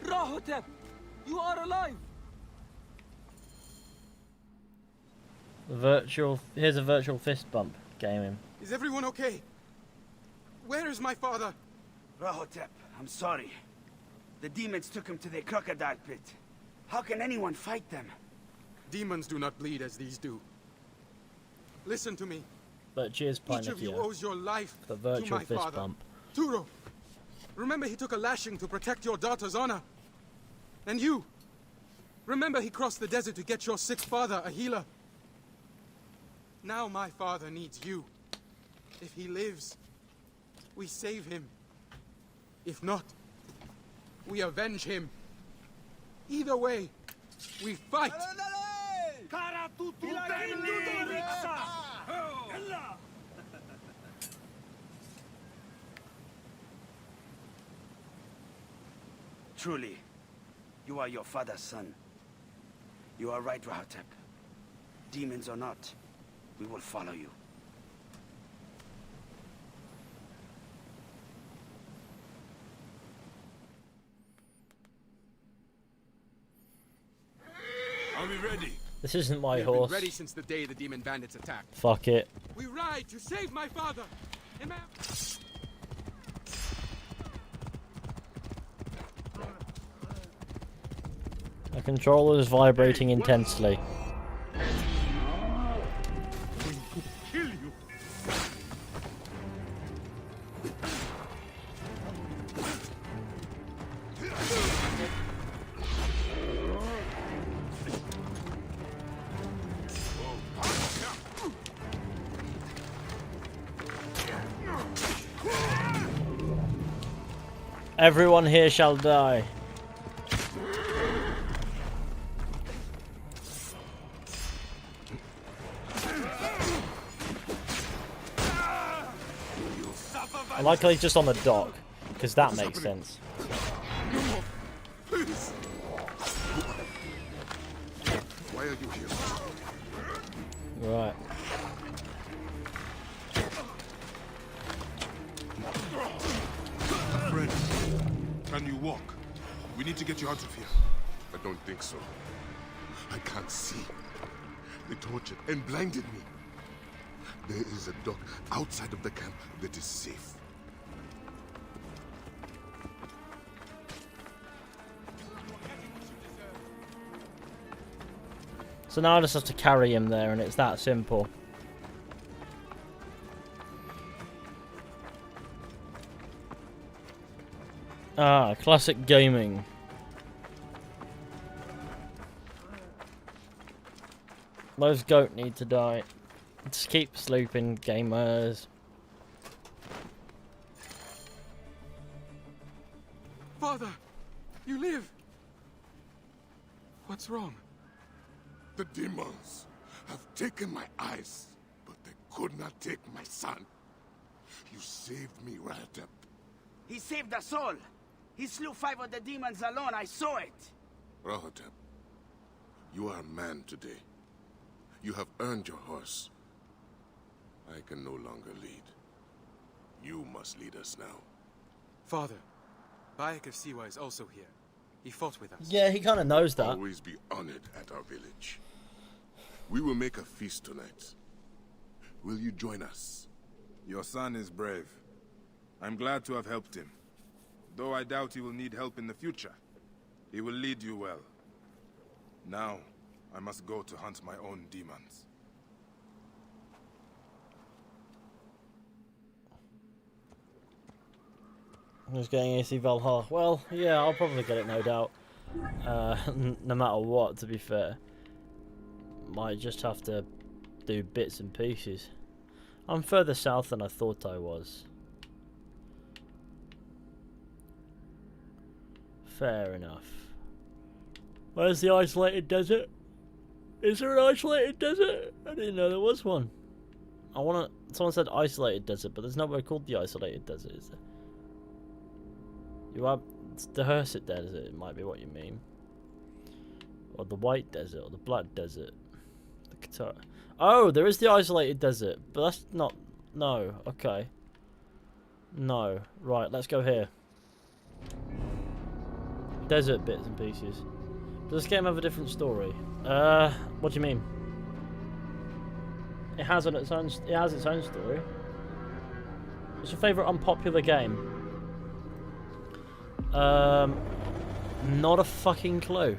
Speaker 18: Rahotep, you are alive.
Speaker 1: Here's a virtual fist bump. Gaming.
Speaker 2: Is everyone okay? Where is my father?
Speaker 4: Rahotep, I'm sorry. The demons took him to the crocodile pit. How can anyone fight them?
Speaker 2: Demons do not bleed as these do. Listen to me.
Speaker 1: But cheers,
Speaker 2: Each of you owes your life
Speaker 1: the
Speaker 2: to
Speaker 1: virtual
Speaker 2: my
Speaker 1: fist
Speaker 2: father.
Speaker 1: bump.
Speaker 2: Turo, remember he took a lashing to protect your daughter's honor. And you, remember he crossed the desert to get your sick father a healer. Now my father needs you. If he lives, we save him. If not, we avenge him. Either way, we fight.
Speaker 4: Truly, you are your father's son. You are right, Rahotep. Demons or not, we will follow you.
Speaker 3: Are we ready?
Speaker 1: This isn't my
Speaker 2: We've
Speaker 1: horse.
Speaker 2: been ready since the day the demon bandits attacked.
Speaker 1: Fuck it.
Speaker 2: We ride to save my father. And my...
Speaker 1: The controller is vibrating intensely.
Speaker 8: Kill you.
Speaker 1: Everyone here shall die. I like how he's just on the dock, because that makes sense.
Speaker 3: Please. Why are you here?
Speaker 1: Right.
Speaker 3: Friend, can you walk? We need to get you out of here. I don't think so. I can't see. They tortured and blinded me. There is a dock outside of the camp that is safe.
Speaker 1: So now I just have to carry him there, and it's that simple. Ah, classic gaming. Those goat need to die. Just keep sleeping, gamers.
Speaker 15: Father, you live. What's wrong?
Speaker 3: The demons have taken my eyes, but they could not take my son. You saved me, Rahatep.
Speaker 4: He saved us all. He slew 5 of the demons alone. I saw it.
Speaker 3: Rahatep, you are a man today. You have earned your horse. I can no longer lead. You must lead us now.
Speaker 15: Father, Bayek of Siwa is also here. He fought with us.
Speaker 1: Yeah, he kind of knows that.
Speaker 3: Always be honored at our village. We will make a feast tonight. Will you join us?
Speaker 19: Your son is brave. I'm glad to have helped him. Though I doubt he will need help in the future. He will lead you well. Now, I must go to hunt my own demons.
Speaker 1: I'm just getting AC Valhalla. Well, yeah, I'll probably get it, no doubt. No matter what, to be fair. Might just have to do bits and pieces. I'm further south than I thought I was. Fair enough. Where's the isolated desert? Is there an isolated desert? I didn't know there was one. Someone said isolated desert, but there's nowhere called the isolated desert, is there? It's the Herset desert, it might be what you mean. Or the white desert, or the black desert. The Qatar. Oh, there is the isolated desert, but that's not... No, okay. No. Right, let's go here. Desert bits and pieces. Does this game have a different story? What do you mean? It has its own story. What's your favourite unpopular game? Not a fucking clue.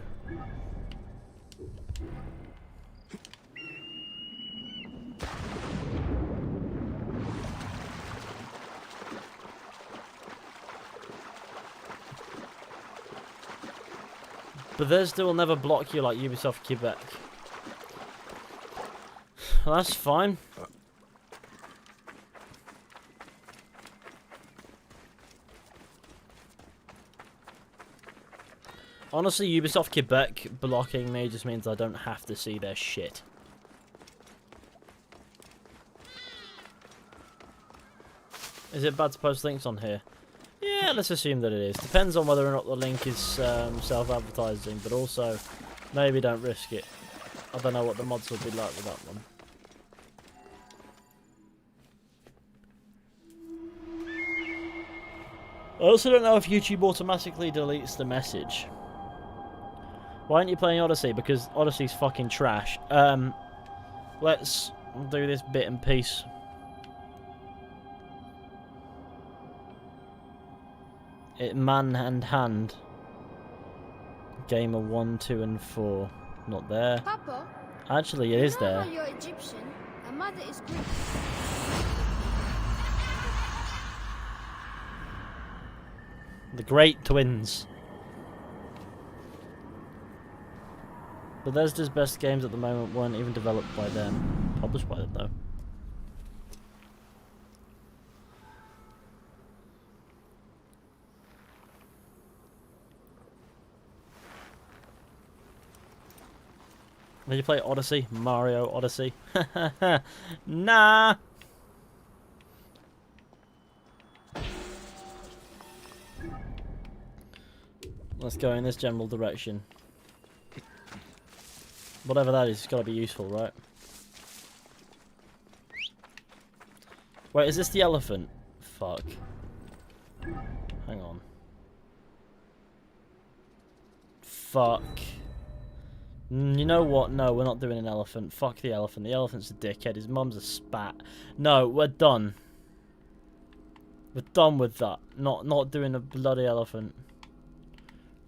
Speaker 1: Bethesda will never block you like Ubisoft Quebec. Well, that's fine. Honestly, Ubisoft Quebec blocking me just means I don't have to see their shit. Is it bad to post links on here? Yeah, let's assume that it is. Depends on whether or not the link is self-advertising, but also maybe don't risk it. I don't know what the mods will be like with that one. I also don't know if YouTube automatically deletes the message. Why aren't you playing Odyssey? Because Odyssey's fucking trash. Let's do this bit and piece. Man and Hand. Gamer 1, 2, and 4. Not there.
Speaker 16: Papa?
Speaker 1: Actually, it is there.
Speaker 16: You're Egyptian. And mother is Greek.
Speaker 1: The Great Twins. Bethesda's best games at the moment weren't even developed by them. Published by them, though. Did you play Odyssey? Mario Odyssey? Nah! Let's go in this general direction. Whatever that is, it's got to be useful, right? Wait, is this the elephant? Fuck. Hang on. Fuck. You know what? No, we're not doing an elephant. Fuck the elephant. The elephant's a dickhead. His mum's a spat. No, we're done. We're done with that. Not doing a bloody elephant.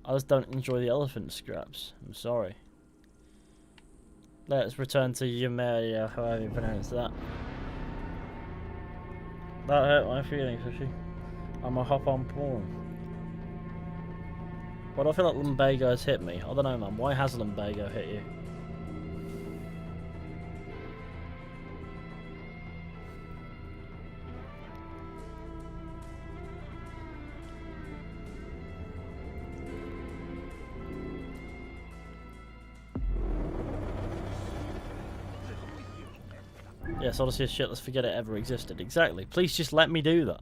Speaker 1: I just don't enjoy the elephant scraps. I'm sorry. Let's return to Yumeria, however you pronounce that. That hurt my feelings, Fishy. I'm a hop on porn. Why do I feel like Lumbago has hit me? I don't know, man. Why has Lumbago hit you? Yes, Odyssey is shit. Let's forget it ever existed. Exactly. Please just let me do that.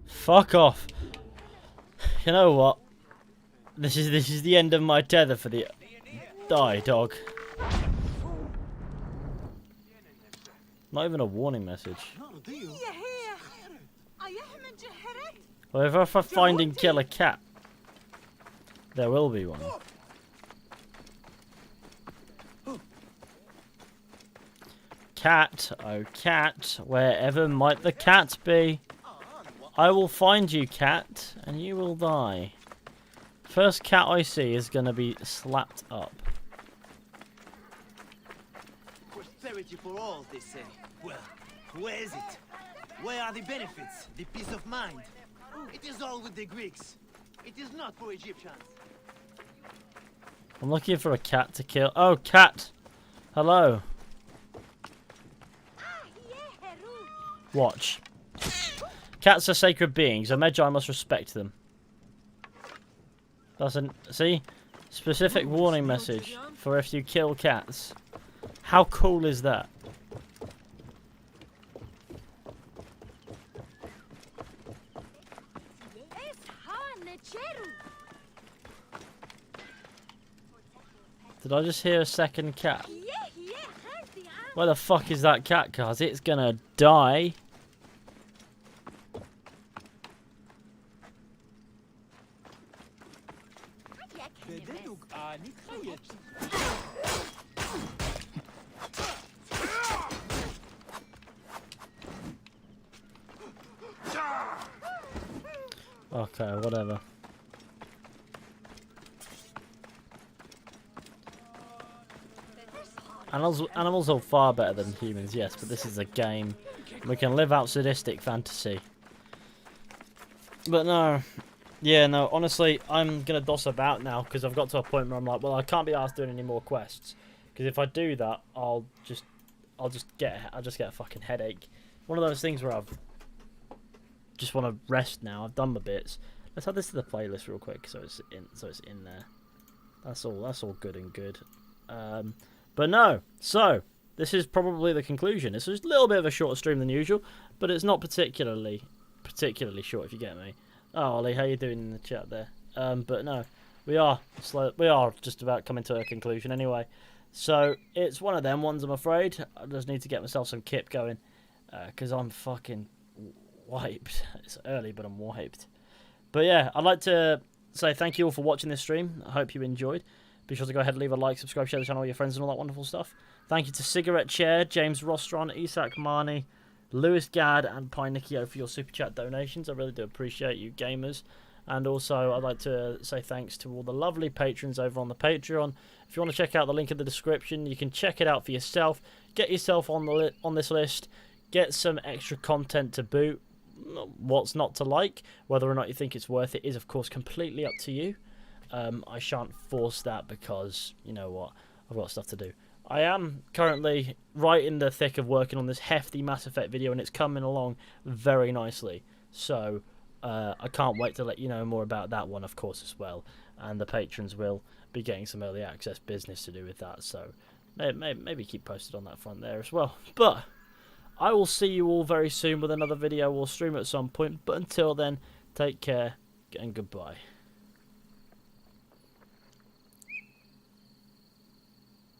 Speaker 1: Fuck off. You know what? This is the end of my tether for the... Die, dog. Not even a warning message. Well, if I find and kill a cat, there will be one. Cat, oh cat, wherever might the cat be. I will find you, cat, and you will die. First cat I see is gonna be slapped up.
Speaker 17: Prosperity for all, they say. Well, where is it? Where are the benefits? The peace of mind? It is all with the Greeks. It is not for Egyptians.
Speaker 1: I'm looking for a cat to kill. Oh, cat! Hello. Watch. Cats are sacred beings. A Magi must respect them. Doesn't see? Specific warning message for if you kill cats. How cool is that? Did I just hear a second cat? Where the fuck is that cat, cuz? It's gonna die. Okay, whatever. Animals are far better than humans, yes, but this is a game. We can live out sadistic fantasy. But no, yeah, no, honestly, I'm going to doss about now because I've got to a point where I'm like, well, I can't be asked doing any more quests. Because if I do that, I'll just get a fucking headache. One of those things where I've just want to rest now. I've done my bits. Let's add this to the playlist real quick so it's in there. That's all good and good. But no, so this is probably the conclusion. This is a little bit of a shorter stream than usual, but it's not particularly short, if you get me. Oh, Ollie, how you doing in the chat there? But no, we are just about coming to a conclusion anyway. So it's one of them ones, I'm afraid. I just need to get myself some kip going, because I'm fucking wiped. It's early, but I'm wiped. But yeah, I'd like to say thank you all for watching this stream. I hope you enjoyed. Be sure to go ahead and leave a like, subscribe, share the channel with your friends and all that wonderful stuff. Thank you to Cigarette Chair, James Rostron, Isak Marnie, Lewis Gadd, and Pi Nikio for your super chat donations. I really do appreciate you gamers. And also, I'd like to say thanks to all the lovely patrons over on the Patreon. If you want to check out the link in the description, you can check it out for yourself. Get yourself on this list. Get some extra content to boot. What's not to like? Whether or not you think it's worth it is, of course, completely up to you. I shan't force that because, you know what, I've got stuff to do. I am currently right in the thick of working on this hefty Mass Effect video, and it's coming along very nicely. So I can't wait to let you know more about that one, of course, as well. And the patrons will be getting some early access business to do with that. So maybe keep posted on that front there as well. But I will see you all very soon with another video or stream at some point. But until then, take care and goodbye.